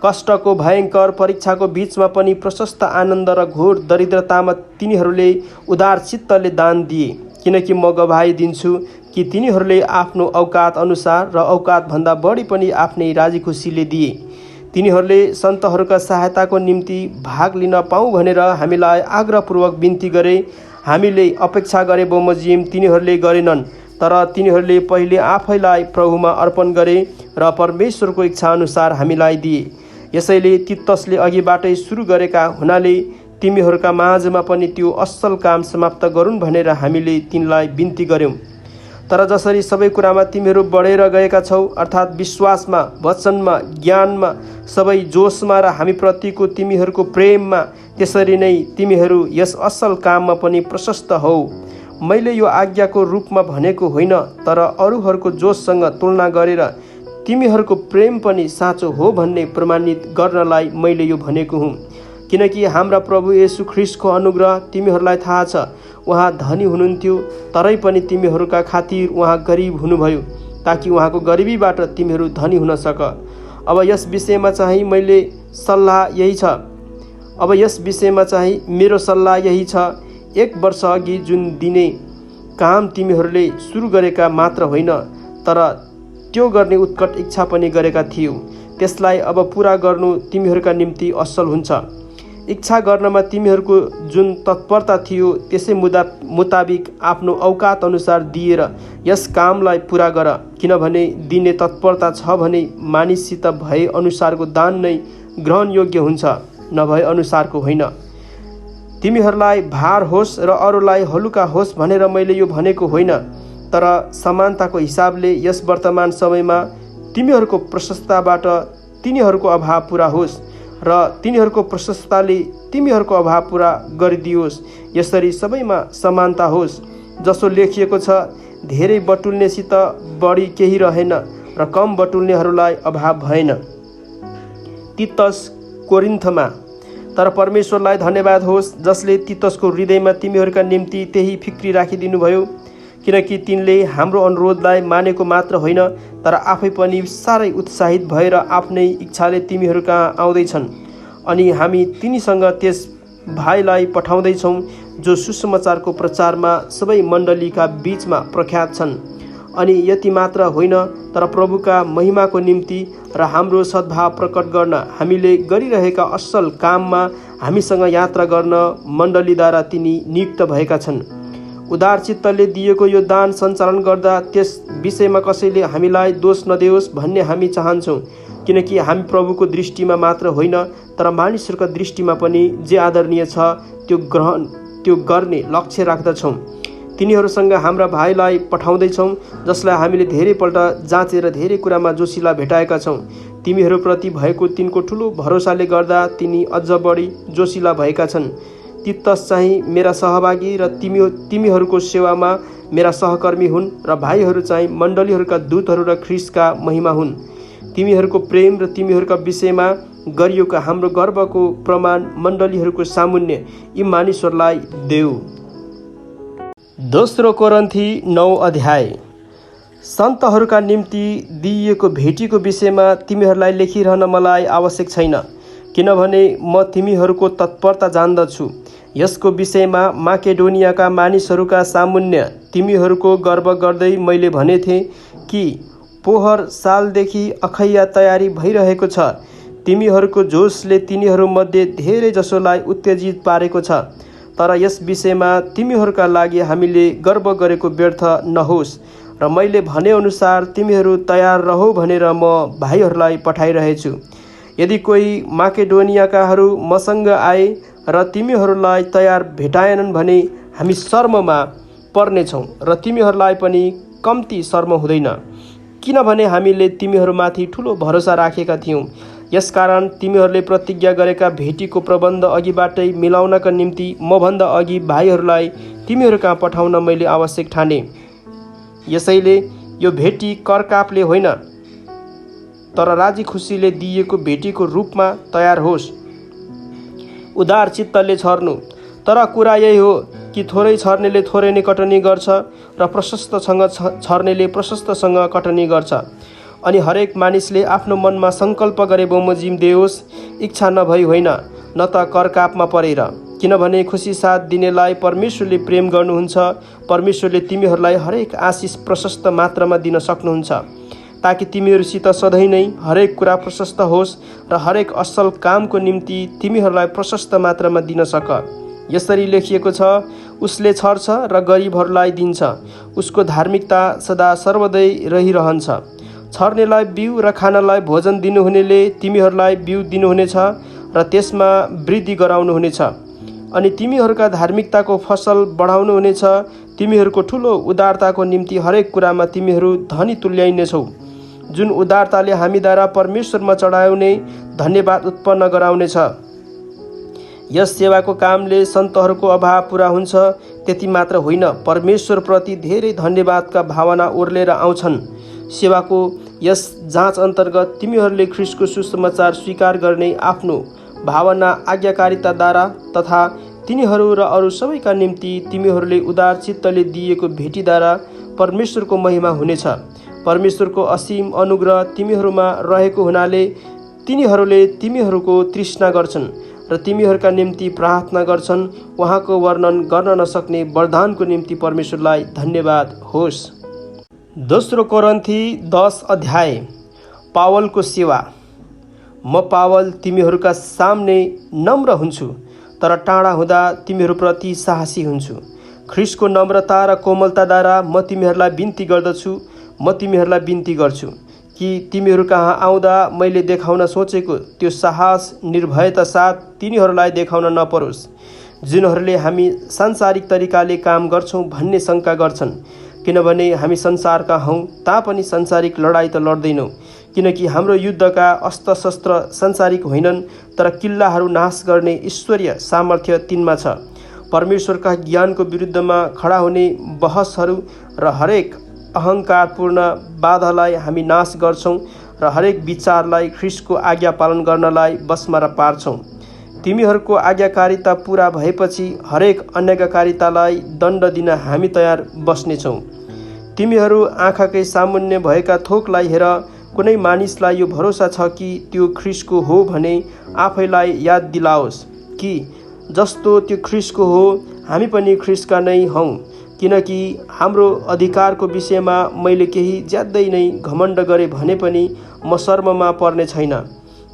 कष्टको भयङ्कर परीक्षाको बीचमा पनि प्रशस्त आनन्द र घोर दरिद्रतामा तिनीहरूले उदार चित्तले दान दिए, किनकि म गवाही दिन्छु कि तिनीहरूले आफ्नो औकात अनुसार र औकातभन्दा बढी पनि आफ्नै राजी खुसीले दिए। तिनीहरूले सन्तहरूका सहायताको निम्ति भाग लिन पाऊँ भनेर हामीलाई आग्रहपूर्वक बिन्ती गरे। हामीले अपेक्षा गरे बमोजिम तिनीहरूले गरेनन्, तर तिनीहरूले पहिले आफैलाई प्रभुमा अर्पण गरे र परमेश्वरको इच्छा अनुसार हामीलाई दिए। यसैले तीतसले अघिबाटै सुरु गरेका हुनाले तिमीहरूका माझमा पनि त्यो असल काम समाप्त गरून् भनेर हामीले तिनलाई बिन्ती गर्यौँ। तर जसरी सबै कुरामा तिमीहरू बढेर गएका छौ, अर्थात् विश्वासमा, वचनमा, ज्ञानमा, सबै जोसमा र हामीप्रतिको तिमीहरूको प्रेममा, त्यसरी नै तिमीहरू यस असल काममा पनि प्रशस्त हौ। मैले यो आज्ञाको रूपमा भनेको होइन, तर अरूहरूको जोससँग तुलना गरेर तिमीहरूको प्रेम पनि साँचो हो भन्ने प्रमाणित गर्नलाई मैले यो भनेको हुँ। किनकि हाम्रा प्रभु येशू ख्रीष्टको अनुग्रह तिमीहरूलाई थाहा छ। उहाँ धनी हुनुहुन्थ्यो, तरै पनि तिमीहरूका खातिर उहाँ गरिब हुनुभयो, ताकि उहाँको गरिबीबाट तिमीहरू धनी हुन सक। अब यस विषयमा चाहिँ मेरो सल्लाह यही छ। 1 वर्ष अघि जुन दिने काम तिमीहरूले सुरु गरेका मात्र होइन, तर त्यो गर्ने उत्कट इच्छा पनि गरेका थियौ। त्यसलाई अब पुरा गर्नु तिमीहरूका निम्ति असल हुन्छ। इच्छा गर्नमा तिमीहरूको जुन तत्परता थियो त्यसै मुताबिक आफ्नो औकात अनुसार दिएर यस कामलाई पुरा गर। किनभने दिने तत्परता छ भने मानिससित भए अनुसारको दान नै ग्रहण योग्य हुन्छ, नभए अनुसारको होइन। तिमीहरूलाई भार होस् र अरूलाई हलुका होस् भनेर मैले यो भनेको होइन, तर समानताको हिसाबले यस वर्तमान समयमा तिमीहरूको प्रशस्तताबाट तिनीहरूको अभाव पुरा होस् र तिनीहरूको प्रशस्तताले तिमीहरूको अभाव पुरा गरिदियोस्। यसरी सबैमा समानता होस्। जसो लेखिएको छ, धेरै बटुल्नेसित बढी केही रहेन र कम बटुल्नेहरूलाई अभाव भएन। तीतस कोरिन्थमा। तर परमेश्वरलाई धन्यवाद होस् जसले तीतसको हृदयमा तिमीहरूका निम्ति त्यही फिक्री राखिदिनुभयो, किनकि तिनले हाम्रो अनुरोधलाई मानेको मात्र होइन, तर आफै पनि साह्रै उत्साहित भएर आफ्नै इच्छाले तिमीहरूकहाँ आउँदैछन्। अनि हामी तिनीसँग त्यस भाइलाई पठाउँदैछौँ जो सुसमाचारको प्रचारमा सबै मण्डलीका बीचमा प्रख्यात छन्। अनि यति मात्र होइन, तर प्रभुका महिमाको निम्ति र हाम्रो सद्भाव प्रकट गर्न हामीले गरिरहेका असल काममा हामीसँग यात्रा गर्न मण्डलीद्वारा तिनी नियुक्त भएका छन्। उदार चित्तले दिएको यो दान सञ्चालन गर्दा त्यस विषयमा कसैले हामीलाई दोष नदेओस् भन्ने हामी चाहन्छौँ, किनकि हामी प्रभुको दृष्टिमा मात्र होइन, तर मानिसहरूका दृष्टिमा पनि जे आदरणीय छ त्यो गर्ने लक्ष्य राख्दछौँ। तिनीहरूसँग हाम्रा भाइलाई पठाउँदैछौँ, जसलाई हामीले धेरैपल्ट जाँचेर धेरै कुरामा जोशीला भेटाएका छौँ। तिमीहरूप्रति भएको तिनको ठुलो भरोसाले गर्दा तिनी अझ बढी जोशीला भएका छन्। तीतस चाहिँ मेरा सहभागी र तिमीहरूको सेवामा मेरा सहकर्मी हुन् र भाइहरू चाहिँ मण्डलीहरूका दूतहरू र ख्रीष्टका महिमा हुन्। तिमीहरूको प्रेम र तिमीहरूका विषयमा गरिएका हाम्रो गर्वको प्रमाण मण्डलीहरूको सामुन्ने यी मानिसहरूलाई देऊ। दोस्रो कोरिन्थी 9 अध्याय। सन्तहरूका निम्ति दिइएको भेटीको विषयमा तिमीहरूलाई लेखिरहन मलाई आवश्यक छैन, किनभने म तिमीहरूको तत्परता जान्दछु। यसको विषयमा माकेडोनियाका मानिसहरूका सामुन्य तिमीहरूको गर्व गर्दै मैले भनेथे कि पोहोर सालदेखि अखैया तयारी भइरहेको छ। तिमीहरूको जोसले तिनीहरूमध्ये धेरै जसोलाई उत्तेजित पारेको छ, तर यस विषयमा तिमीहरूका लागि हामीले गर्व गरेको व्यर्थ नहोस् र मैले भनेअनुसार तिमीहरू तयार रहो भनेर म भाइहरूलाई पठाइरहेछु। यदि कोही माकेडोनियाकाहरू मसँग आए र तिमीहरूलाई तयार भेटाएनन् भने हामी शर्ममा पर्नेछौँ र तिमीहरूलाई पनि कम्ती शर्म हुँदैन, किनभने हामीले तिमीहरूमाथि ठुलो भरोसा राखेका थियौँ। यसकारण तिमीहरूले प्रतिज्ञा गरेका भेटीको प्रबन्ध अघिबाटै मिलाउनका निम्ति मभन्दा अघि भाइहरूलाई तिमीहरूकहाँ पठाउन मैले आवश्यक ठाने। यसैले यो भेटी करकापले होइन, तर राजी खुसीले दिएको भेटीको रूपमा तयार होस्। उदार चित्तले छर्नु। तर कुरा यही हो कि थोरै छर्नेले थोरै नै कटनी गर्छ र प्रशस्तसँग छर्नेले प्रशस्तसँग कटनी गर्छ। अनि हरेक मानिसले आफ्नो मनमा सङ्कल्प गरे बमोजिम देओस्, इच्छा नभई होइन, न त करकापमा परेर। किनभने खुसी साथ दिनेलाई परमेश्वरले प्रेम गर्नुहुन्छ। परमेश्वरले तिमीहरूलाई हरेक आशिष प्रशस्त मात्रामा दिन सक्नुहुन्छ, ताकि तिमीहरूसित सधैँ नै हरेक कुरा प्रशस्त होस् र हरेक असल कामको निम्ति तिमीहरूलाई प्रशस्त मात्रामा दिन सक। यसरी लेखिएको छ, उसले छर्छ र गरिबहरूलाई दिन्छ। उसको धार्मिकता सदा सर्वदै रहिरहन्छ। छर्नेलाई बिउ र खानलाई भोजन दिनुहुनेले तिमीहरूलाई बिउ दिनुहुनेछ र त्यसमा वृद्धि गराउनुहुनेछ। अनि तिमीहरूका धार्मिकताको फसल बढाउनुहुनेछ। तिमीहरूको ठुलो उदारताको निम्ति हरेक कुरामा तिमीहरू धनी तुल्याइनेछौ, जुन उदारताले हामीद्वारा परमेश्वरमा चढाउने धन्यवाद उत्पन्न गराउनेछ। यस सेवाको कामले सन्तहरूको अभाव पुरा हुन्छ। त्यति मात्र होइन, परमेश्वरप्रति धेरै धन्यवादका भावना ओर्लेर आउँछन्। सेवाको यस जाँच अन्तर्गत तिमीहरूले ख्रीष्टको सुसमाचार स्वीकार गर्ने आफ्नो भावना आज्ञाकारिताद्वारा तथा तिनीहरू र अरू सबैका निम्ति तिमीहरूले उदार चित्तले दिएको भेटीद्वारा परमेश्वरको महिमा हुनेछ। परमेश्वरको असीम अनुग्रह तिमीहरूमा रहेको हुनाले तिनीहरूले तिमीहरूको तृष्णा गर्छन् र र तिमीहरूका निम्ति प्रार्थना गर्छन्। उहाँको वर्णन गर्न नसक्ने वरदानको निम्ति परमेश्वरलाई धन्यवाद होस्। दोस्रो कोरिन्थी 10 अध्याय। पावलको सेवा। म पावल तिमीहरूका सामने नम्र हुन्छु, तर टाढा हुँदा तिमीहरूप्रति साहसी हुन्छु। ख्रीष्टको नम्रता र कोमलताद्वारा म तिमीहरूलाई बिन्ती गर्छु कि तिमीहरू कहाँ आउँदा मैले देखाउन सोचेको त्यो साहस निर्भयता साथ तिनीहरूलाई देखाउन नपरोस्, जिनीहरूले हामी सांसारिक तरिकाले काम गर्छौँ भन्ने शङ्का गर्छन्। किनभने हामी संसारका हौँ तापनि सांसारिक लडाइँ त लड्दैनौँ, किनकि हाम्रो युद्धका अस्त्र शस्त्र सांसारिक होइनन्, तर किल्लाहरू नाश गर्ने ईश्वरीय सामर्थ्य तिनमा छ। परमेश्वरका ज्ञानको विरुद्धमा खडा हुने बहसहरू र हरेक अहङ्कारपूर्ण बाधालाई हामी नाश गर्छौँ र हरेक विचारलाई ख्रीष्टको आज्ञा पालन गर्नलाई बसमा पार्छौँ। तिमीहरूको आज्ञाकारिता पुरा भएपछि हरेक अनाज्ञाकारितालाई दण्ड दिन हामी तयार बस्नेछौँ। तिमीहरू आँखाकै सामुन्ने भएका थोकलाई हेर। कुनै मानिसलाई यो भरोसा छ कि त्यो ख्रीष्टको हो भने आफैलाई याद दिलाओस् कि जस्तो त्यो ख्रीष्टको हो हामी पनि ख्रीष्टका नै हौँ। किनकि हाम्रो अधिकारको विषयमा मैले केही ज्यादै नै घमण्ड गरे भने पनि म शर्ममा पर्ने छैन,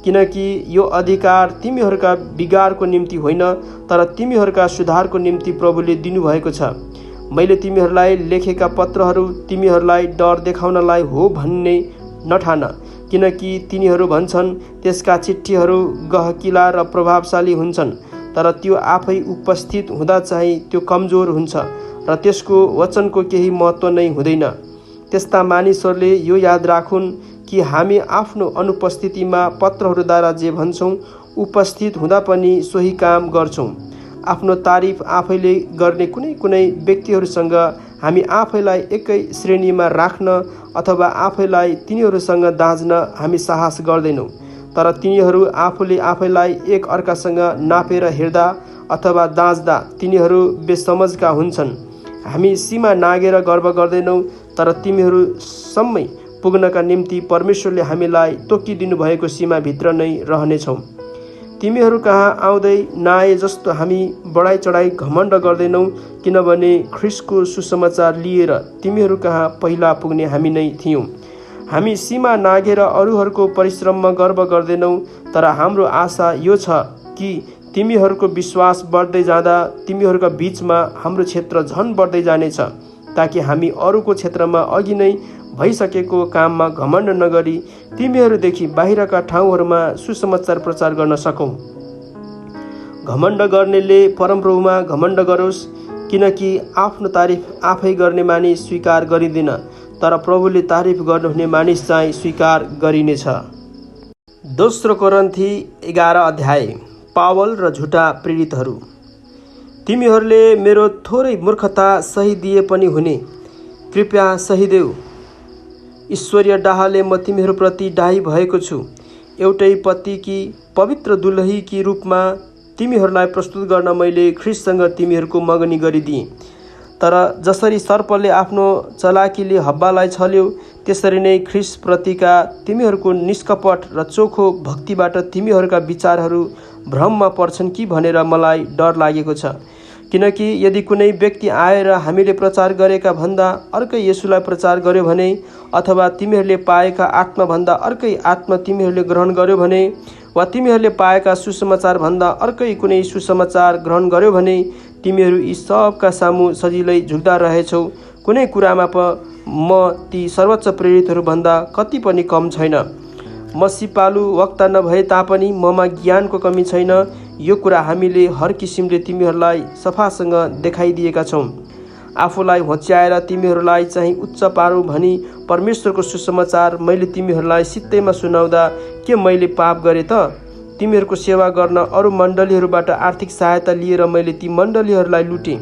किनकि यो अधिकार तिमीहरूका बिगारको निम्ति होइन, तर तिमीहरूका सुधारको निम्ति प्रभुले दिनुभएको छ। मैले तिमीहरूलाई लेखेका पत्रहरू तिमीहरूलाई डर देखाउनलाई हो भन्ने नठान, किनकि तिनीहरू भन्छन् त्यसका चिठ्ठीहरू गहकिला र प्रभावशाली हुन्छन्, तर त्यो आफै उपस्थित हुँदा चाहिँ त्यो कमजोर हुन्छ र त्यसको वचनको केही महत्त्व नै हुँदैन। त्यस्ता मानिसहरूले यो याद राखुन् कि हामी आफ्नो अनुपस्थितिमा पत्रहरूद्वारा जे भन्छौँ उपस्थित हुँदा पनि सोही काम गर्छौँ। आफ्नो तारिफ आफैले गर्ने कुनै व्यक्तिहरूसँग हामी आफैलाई एकै श्रेणीमा राख्न अथवा आफैलाई तिनीहरूसँग दाँज्न हामी साहस गर्दैनौँ, तर तिनीहरू आफूले आफैलाई एक अर्कासँग नापेर हेर्दा अथवा दाँच्दा तिनीहरू बेसमझका हुन्छन्। हामी सीमा नागेर गर्व गर्दैनौँ, तर तिमीहरूसम्मै पुग्नका निम्ति परमेश्वरले हामीलाई तोकिदिनु भएको सीमाभित्र नै रहनेछौँ। तिमीहरू कहाँ आउँदै नआए जस्तो हामी बढाइ चढाइ घमण्ड गर्दैनौँ, किनभने ख्रीष्टको सुसमाचार लिएर तिमीहरू कहाँ पहिला पुग्ने हामी नै थियौँ। हामी सीमा नागेर अरूहरूको परिश्रममा गर्व गर्दैनौँ, तर हाम्रो आशा यो छ कि तिमीहरूको विश्वास बढ्दै जाँदा तिमीहरूका बीचमा हाम्रो क्षेत्र झन बढ्दै जानेछ, ताकि हामी अरूको क्षेत्रमा अघि नै भइसकेको काममा घमण्ड नगरी तिमीहरूदेखि बाहिरका ठाउँहरूमा सुसमाचार प्रचार गर्न सकौँ। घमण्ड गर्नेले परमप्रभुमा घमण्ड गरोस्, किनकि आफ्नो तारिफ आफै गर्ने मानिस स्वीकार गरिँदैन, तर प्रभुले तारिफ गर्नुहुने मानिस चाहिँ स्वीकार गरिनेछ। दोस्रो कोरिन्थी 11 अध्याय। पावल र झुटा प्रेरितहरू। तिमीहरूले मेरो थोरै मूर्खता सही दिए पनि हुने, कृपया सही देऊ। ईश्वरीय डाहले म तिमीहरूप्रति डाही भएको छु। एउटै पतिकी पवित्र दुलहीकी रूपमा तिमीहरूलाई प्रस्तुत गर्न मैले ख्रीष्टसँग तिमीहरूको मगनी गरिदिएँ। तर जसरी सर्पले आफ्नो चलाकीले हब्बालाई छल्यो, त्यसरी नै ख्रीष्टप्रतिका तिमीहरूको निष्कपट र चोखो भक्तिबाट तिमीहरूका विचारहरू भ्रममा पर्छन् कि भनेर मलाई डर लागेको छ। किनकि यदि कुनै व्यक्ति आएर हामीले प्रचार गरेका भन्दा अर्कै येशूलाई प्रचार गर्यो भने, अथवा तिमीहरूले पाएका आत्माभन्दा अर्कै आत्मा तिमीहरूले ग्रहण गर्यो भने, वा तिमीहरूले पाएका सुसमाचार भन्दा अर्कै कुनै सुसमाचार ग्रहण गर्यो भने, तिमीहरू यी सबका सामु सजिलै झुक्दा रहेछौ। कुनै कुरामा म ती सर्वोच्च प्रेरितहरूभन्दा कति पनि कम छैन। म सिपालु वक्ता नभए तापनि ममा ज्ञानको कमी छैन। यो कुरा हामीले हर किसिमले तिमीहरूलाई सफासँग देखाइदिएका छौँ। आफूलाई होच्याएर तिमीहरूलाई चाहिँ उच्च पारौँ भनी परमेश्वरको सुसमाचार मैले तिमीहरूलाई सित्तैमा सुनाउँदा के मैले पाप गरेँ त? तिमीहरूको सेवा गर्न अरू मण्डलीहरूबाट आर्थिक सहायता लिएर मैले ती मण्डलीहरूलाई लुटेँ।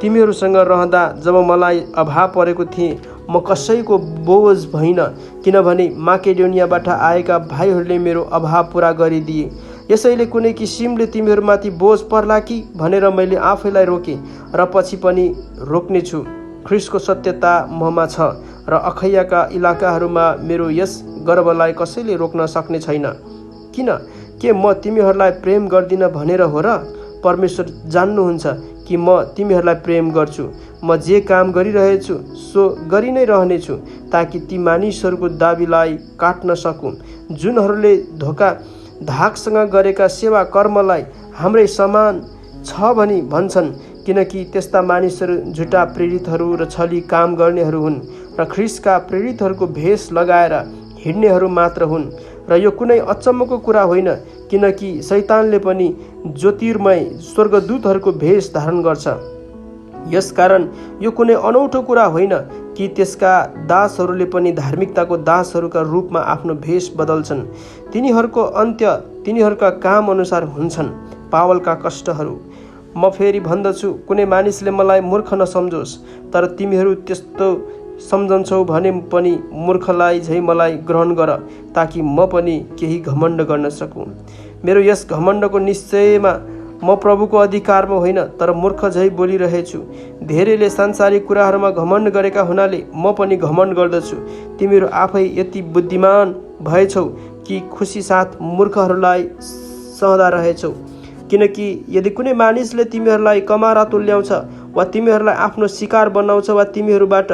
तिमीहरूसँग रहँदा जब मलाई अभाव परेको थिएँ म कसैको बोझ भइन, किनभने माकेडोनियाबाट आएका भाइहरूले मेरो अभाव पुरा गरिदिए। यसैले कुनै किसिमले तिमीहरूमाथि बोझ पर्ला कि भनेर मैले आफैलाई रोकेँ र पछि पनि रोक्नेछु। ख्रीष्टको सत्यता ममा छ र अखैयाका इलाकाहरूमा मेरो यस गर्वलाई कसैले रोक्न सक्ने छैन। के म तिमीहरूलाई प्रेम गर्दिन भनेर हो र? परमेश्वर जान्नुहुन्छ कि म तिमीहरूलाई प्रेम गर्छु। म जे काम गरिरहेछु सो गरि नै रहनेछु, ताकि ती मानिसहरूको दाबीलाई काट्न सकूँ जुनहरूले धाकसँग गरेका सेवा कर्मलाई हाम्रै समान छ भनी भन्छन्, किनकि त्यस्ता मानिसहरू झुटा प्रेरितहरू र छली काम गर्नेहरू हुन् र ख्रिस्टका प्रेरितहरूको भेष लगाएर हिँड्नेहरू मात्र हुन्। र यो कुनै अचम्मको कुरा होइन, किनकि शैतानले पनि ज्योतिर्मय स्वर्गदूतहरूको भेष धारण गर्छ। यसकारण यो कुनै अनौठो कुरा होइन कि त्यसका दासहरूले पनि धार्मिकताको दासहरूका रूपमा आफ्नो भेष बदल्छन्। तिनीहरूको अन्त्य तिनीहरूका काम अनुसार हुन्छन्। पावलका कष्टहरू। म फेरि भन्दछु, कुनै मानिसले मलाई मूर्ख नसम्झोस्, तर तिमीहरू त्यस्तो सम्झन्छौ भने पनि मूर्खलाई झै मलाई ग्रहण गर, ताकि म पनि केही घमण्ड गर्न सकूँ। मेरो यस घमण्डको निश्चयमा म प्रभुको अधिकारमा होइन, तर मूर्ख झै बोलिरहेछु। धेरैले सांसारिक कुराहरूमा घमण्ड गरेका हुनाले म पनि घमण्ड गर्दछु। तिमीहरू आफै यति बुद्धिमान भएछौ कि खुसी साथ मूर्खहरूलाई सहँदा रहेछौ। किनकि यदि कुनै मानिसले तिमीहरूलाई कमारा तुल्याउँछ वा तिमीहरूलाई आफ्नो शिकार बनाउँछ वा तिमीहरूबाट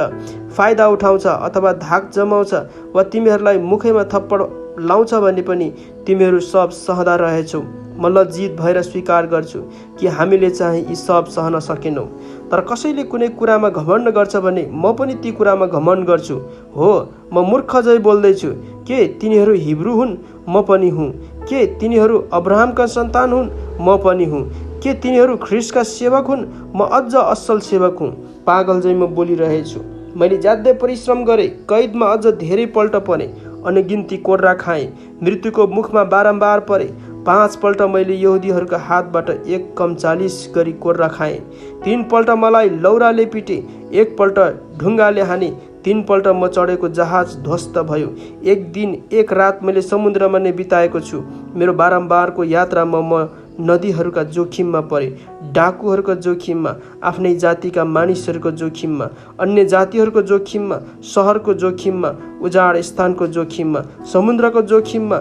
फाइदा उठाउँछ अथवा धाक जमाउँछ वा तिमीहरूलाई मुखैमा थप्पड लाउँछ भने पनि तिमीहरू सब सहँदा रहेछौ। म लज्जित भएर स्वीकार गर्छु कि हामीले चाहिँ यी सब सहन सकेनौँ। तर कसैले कुनै कुरामा घमण्ड गर्छ भने म पनि ती कुरामा घमण्ड गर्छु। हो, म मूर्ख झै बोल्दैछु। के तिनीहरू हिब्रू हुन्? म पनि हुँ। के तिनीहरू अब्राहमका सन्तान हुन्? म पनि हुँ। के तिनीहरू ख्रिस्टका सेवक हुन्? म अझ असल सेवक हुँ। पागल झै म बोलिरहेछु। मैले ज्यादै परिश्रम गरेँ, कैदमा अझ धेरै पल्ट परेँ, अनगिन्ती कोर्रा खाएँ, मृत्युको मुखमा बारम्बार परेँ। 5 पल्ट मैले यहुदीहरूका हातबाट 1 कम 40 गरी कोर्रा खाएँ। 3 पल्ट मलाई लौराले पिटे, 1 पल्ट ढुङ्गाले हाने, 3 पल्ट म चढेको जहाज ध्वस्त भयो। 1 दिन 1 रात मैले समुद्रमा नै बिताएको छु। मेरो बारम्बारको यात्रामा म नदीहरूका जोखिममा परे, डाकुहरूका जोखिममा, आफ्नै जातिका मानिसहरूको जोखिममा, अन्य जातिहरूको जोखिममा, सहरको जोखिममा, उजाड स्थानको जोखिममा, समुद्रको जोखिममा,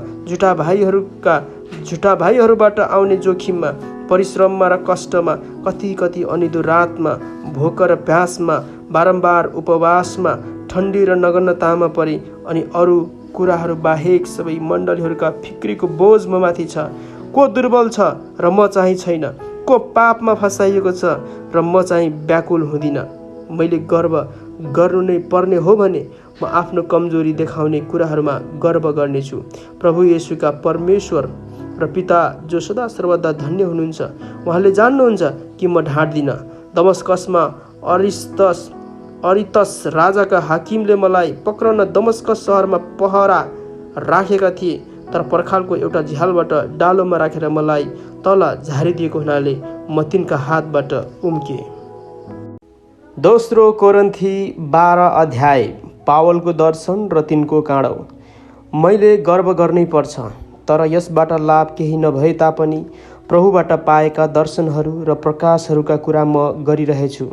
झुटा भाइहरूबाट आउने जोखिममा, परिश्रममा र कष्टमा, कति अनिदो रातमा, भोक र प्यासमा, बारम्बार उपवासमा, ठण्डी र नगन्नतामा परे। अनि अरू कुराहरू बाहेक सबै मण्डलीहरूका फिक्रीको बोझ म माथि छ। को दुर्बल छ र म चाहिँ छैन? को पापमा फसाइएको छ र म चाहिँ व्याकुल हुँदिन? मैले गर्व गर्नु नै पर्ने हो भने म आफ्नो कमजोरी देखाउने कुराहरूमा गर्व गर्नेछु। प्रभु येशूका परमेश्वर र पिता जो सदा सर्वदा धन्य हुनुहुन्छ, उहाँले जान्नुहुन्छ कि म ढाँट्दिनँ। दमस्कसमा अरितस राजाका हाकिमले मलाई पक्रन दमस्कस सहरमा पहरा राखेका थिए, तर पर्खालको एउटा झ्यालबाट डालोमा राखेर मलाई तल झारिदिएको हुनाले म तिनका हातबाट उम्के। दोस्रो कोरिन्थी 12 अध्याय। पावलको दर्शन र तिनको काँडो। मैले गर्व गर्नै पर्छ, तर यसबाट लाभ केही नभए तापनि प्रभुबाट पाएका दर्शनहरू र प्रकाशहरूका कुरा म गरिरहेछु।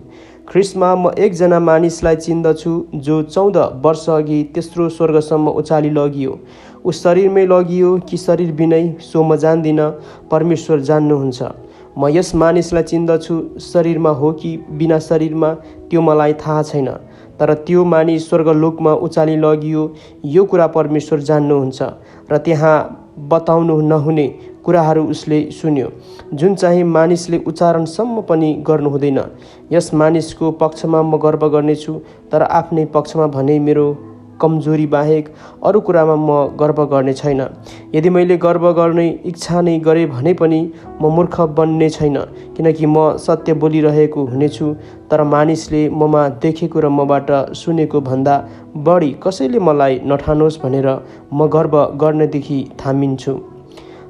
ख्रिस्टमा म एकजना मानिसलाई चिन्दछु जो 14 वर्ष अघि तेस्रो स्वर्गसम्म उचाली लगियो। ऊ शरीरमै लगियो कि शरीर बिनै सो म जान्दिनँ, परमेश्वर जान्नुहुन्छ। म यस मानिसलाई चिन्दछु, शरीरमा हो कि बिना शरीरमा त्यो मलाई थाहा छैन, तर त्यो मानिस स्वर्गलोकमा उचाली लगियो यो कुरा परमेश्वर जान्नुहुन्छ र त्यहाँ बताउनु नहुने कुराहरू उसले सुन्यो, जुन चाहिँ मानिसले उच्चारणसम्म पनि गर्नु हुँदैन। यस मानिसको पक्षमा म गर्व गर्नेछु, तर आफ्नै पक्षमा भने मेरो कमजोरी बाहेक अरू कुरामा म गर्व गर्ने छैन। यदि मैले गर्व गर्ने इच्छा नै गरेँ भने पनि म मूर्ख बन्ने छैन, किनकि म सत्य बोलिरहेको हुनेछु, तर मानिसले ममा देखेको र मबाट सुनेको भन्दा बढी कसैले मलाई नठानोस् भनेर म गर्व गर्नेदेखि थामिन्छु।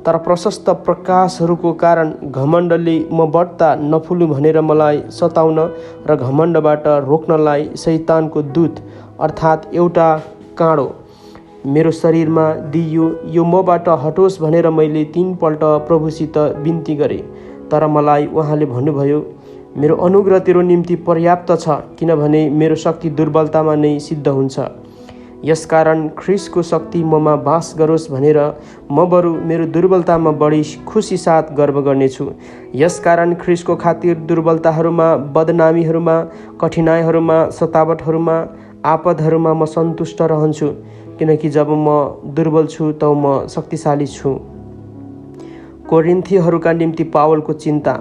तर प्रशस्त प्रकाशहरूको कारण घमण्डले म बढ्ता नफुलु भनेर मलाई सताउन र घमण्डबाट रोक्नलाई शैतानको दूत अर्थात् एउटा काँडो मेरो शरीरमा दिइयो। यो मबाट हटोस् भनेर मैले 3 पल्ट प्रभुसित बिन्ती गरेँ, तर मलाई उहाँले भन्नुभयो, मेरो अनुग्रह तेरो निम्ति पर्याप्त छ, किनभने मेरो शक्ति दुर्बलतामा नै सिद्ध हुन्छ। यसकारण ख्रिस्टको शक्ति ममा बास गरोस् भनेर म बरु मेरो दुर्बलतामा बढी खुसी साथ गर्व गर्नेछु। यसकारण ख्रिस्टको खातिर दुर्बलताहरूमा, बदनामीहरूमा, कठिनाइहरूमा, सतावटहरूमा, आपदहरूमा म सन्तुष्ट रहन्छु, किनकि जब म दुर्बल छु तब म शक्तिशाली छु। कोरिन्थीहरूका निम्ति पावलको चिन्ता।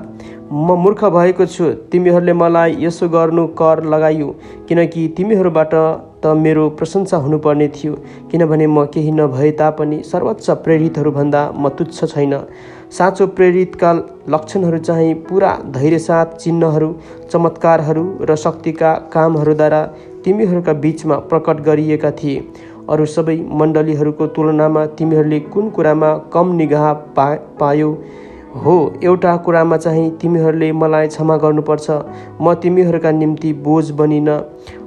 म मूर्ख भएको छु, तिमीहरूले मलाई यसो गर्नु कर लगाइयो, किनकि तिमीहरूबाट त मेरो प्रशंसा हुनुपर्ने थियो, किनभने म केही नभए तापनि सर्वोच्च प्रेरितहरूभन्दा म तुच्छ छैन। साँचो प्रेरितका लक्षणहरू चाहिँ पुरा धैर्यसाथ चिन्हहरू, चमत्कारहरू र शक्तिका कामहरूद्वारा तिमीहरूका बीचमा प्रकट गरिएका थिए। अरू सबै मण्डलीहरूको तुलनामा तिमीहरूले कुन कुरामा कम निगाह पायो? हो, एउटा कुरामा चाहिँ तिमीहरूले मलाई क्षमा गर्नुपर्छ, म तिमीहरूका निम्ति बोझ बनिन।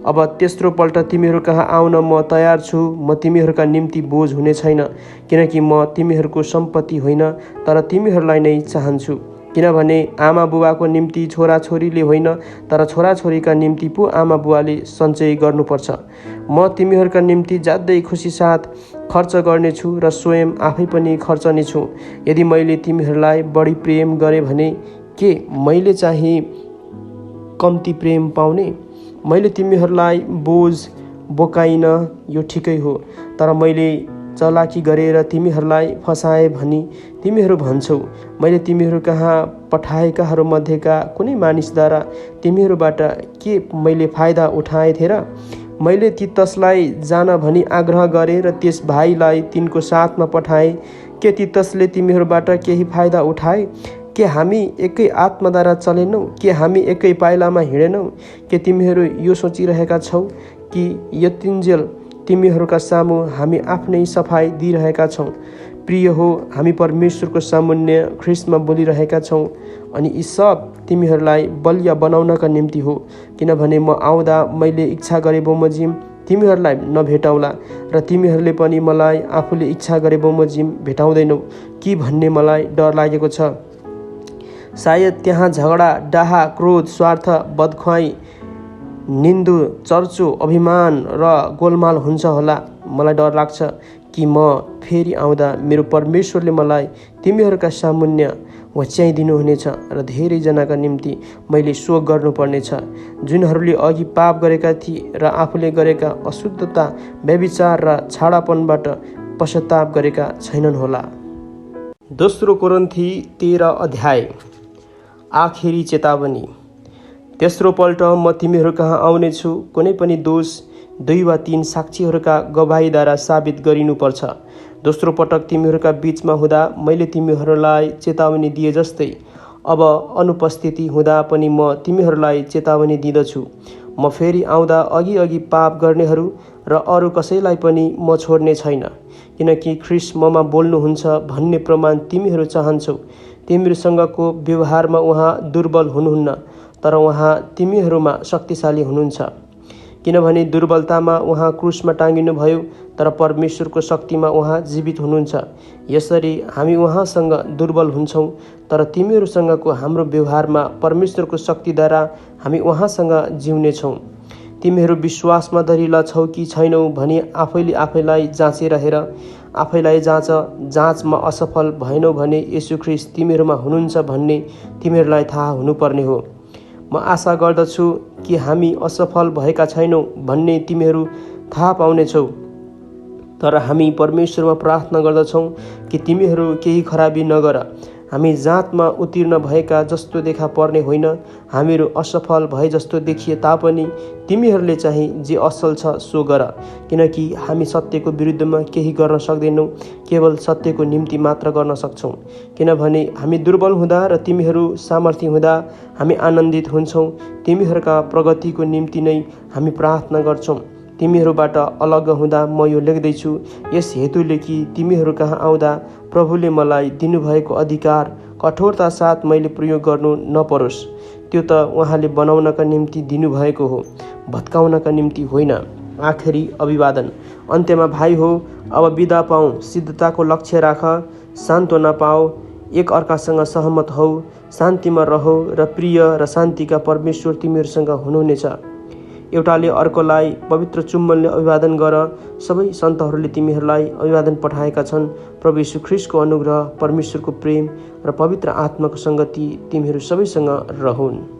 अब तेस्रोपल्ट तिमीहरू कहाँ आउन म तयार छु। म तिमीहरूका निम्ति बोझ हुने छैन, किनकि म तिमीहरूको सम्पत्ति होइन, तर तिमीहरूलाई नै चाहन्छु। किनभने आमा बुबाको निम्ति छोराछोरीले होइन, तर छोराछोरीका निम्ति पो आमा बुवाले सञ्चय गर्नुपर्छ। म तिमीहरूका निम्ति ज्यादै खुसी साथ खर्च गर्नेछु र स्वयं आफै पनि खर्चनेछु। यदि मैले तिमीहरूलाई बढी प्रेम गरेँ भने के मैले चाहिँ कम्ती प्रेम पाउने? मैले तिमीहरूलाई बोझ बोकाइन, यो ठिकै हो। तर मैले चलाकी गरेर तिमीहरूलाई फसाएँ भनी तिमीहरू भन्छौ। मैले तिमीहरू कहाँ पठाएकाहरूमध्येका कुनै मानिसद्वारा तिमीहरूबाट के मैले फाइदा उठाएथे र? मैले तितसलाई जान भनी आग्रह गरेँ र त्यस भाइलाई तिनको साथमा पठाएँ। के तितसले तिमीहरूबाट केही फाइदा उठाए? के हामी एकै आत्माद्वारा चलेनौँ? के हामी एकै पाइलामा हिँडेनौँ? के तिमीहरू यो सोचिरहेका छौ कि यतिन्जेल तिमीहरूका सामु हामी आफ्नै सफाई दिइरहेका छौँ? प्रिय हो, हामी परमेश्वरको सामुन्ने ख्रिस्टमा बोलिरहेका छौँ, अनि यी सब तिमीहरूलाई बलिया बनाउनका निम्ति हो। किनभने म आउँदा मैले इच्छा गरे बमोजिम तिमीहरूलाई नभेटाउला, र तिमीहरूले पनि मलाई आफूले इच्छा गरे बमोजिम भेटाउँदैनौ कि भन्ने मलाई डर लागेको छ। सायद त्यहाँ झगडा, डाहा, क्रोध, स्वार्थ, बदख्वाई, निन्दु, चर्चो, अभिमान र गोलमाल हुन्छ होला। मलाई डर लाग्छ कि म फेरि आउँदा मेरो परमेश्वरले मलाई तिमीहरूका सामुन्य होच्याइदिनु हुनेछ र धेरैजनाका निम्ति मैले शोक गर्नुपर्नेछ, जुनहरूले अघि पाप गरेका थिए र आफूले गरेका अशुद्धता, व्यभिचार र छाडापनबाट पश्चाताप गरेका छैनन् होला। दोस्रो कोरिन्थी 13 अध्याय। आखिरी चेतावनी। तेस्रोपल्ट म तिमीहरू कहाँ आउनेछु। कुनै पनि दोष 2 वा 3 साक्षीहरूका गवाहीद्वारा साबित गरिनुपर्छ। दोस्रो पटक तिमीहरूका बीचमा हुँदा मैले तिमीहरूलाई चेतावनी दिए जस्तै अब अनुपस्थिति हुँदा पनि म तिमीहरूलाई चेतावनी दिँदछु। म फेरि आउँदा अघि पाप गर्नेहरू र अरू कसैलाई पनि म छोड्ने छैन, किनकि ख्रिस्ट ममा बोल्नुहुन्छ भन्ने प्रमाण तिमीहरू चाहन्छौ। तिमीहरूसँगको व्यवहारमा उहाँ दुर्बल हुनुहुन्न, तर उहाँ तिमीहरूमा शक्तिशाली हुनुहुन्छ। किनभने दुर्बलतामा उहाँ क्रुसमा टाँगिनुभयो, तर परमेश्वरको शक्तिमा उहाँ जीवित हुनुहुन्छ। यसरी हामी उहाँसँग दुर्बल हुन्छौँ, तर तिमीहरूसँगको हाम्रो व्यवहारमा परमेश्वरको शक्तिद्वारा हामी उहाँसँग जिउनेछौँ। तिमीहरू विश्वासमा दरिला छौ कि छैनौ भनी आफैले आफैलाई जाँचेर हेर। आफैलाई जाँच, जाँचमा असफल भएनौ भने येशू ख्रिस्ट तिमीहरूमा हुनुहुन्छ भन्ने तिमीहरूलाई थाहा हुनुपर्ने हो। म आशा गर्दछु कि हामी असफल भएका छैनौँ भन्ने तिमीहरू थाहा पाउनेछौ। तर हामी परमेश्वरमा प्रार्थना गर्दछौँ कि तिमीहरू केही खराबी नगर। हामी जाँचमा उत्तीर्ण भएका जस्तो देखा पर्ने होइन, हामीहरू असफल भए जस्तो देखिए तापनि तिमीहरूले चाहिँ जे असल छ सो गर। किनकि हामी सत्यको विरुद्धमा केही गर्न सक्दैनौँ, केवल सत्यको निम्ति मात्र गर्न सक्छौँ। किनभने हामी दुर्बल हुँदा र तिमीहरू सामर्थ्य हुँदा हामी आनन्दित हुन्छौँ। तिमीहरूका प्रगतिको निम्ति नै हामी प्रार्थना गर्छौँ। तिमीहरूबाट अलग हुँदा म यो लेख्दैछु यस हेतुले कि तिमीहरू कहाँ आउँदा प्रभुले मलाई दिनुभएको अधिकार कठोरता साथ मैले प्रयोग गर्नु नपरोस्। त्यो त उहाँले बनाउनका निम्ति दिनुभएको हो, भत्काउनका निम्ति होइन। आखिरी अभिवादन। अन्त्यमा भाइ हो, अब बिदा पाऊ, सिद्धताको लक्ष्य राख, सान्त्वना पाऊ, एक अर्कासँग सहमत हौ, शान्तिमा रहो र प्रिय र शान्तिका परमेश्वर तिमीहरूसँग हुनुहुनेछ। एउटाले अर्कोलाई पवित्र चुम्बनले अभिवादन गर। सबै सन्तहरूले तिमीहरूलाई अभिवादन पठाएका छन्। प्रभु यीशु ख्रीष्टको अनुग्रह, परमेश्वरको प्रेम र पवित्र आत्माको सङ्गति तिमीहरू सबैसँग रहुन्।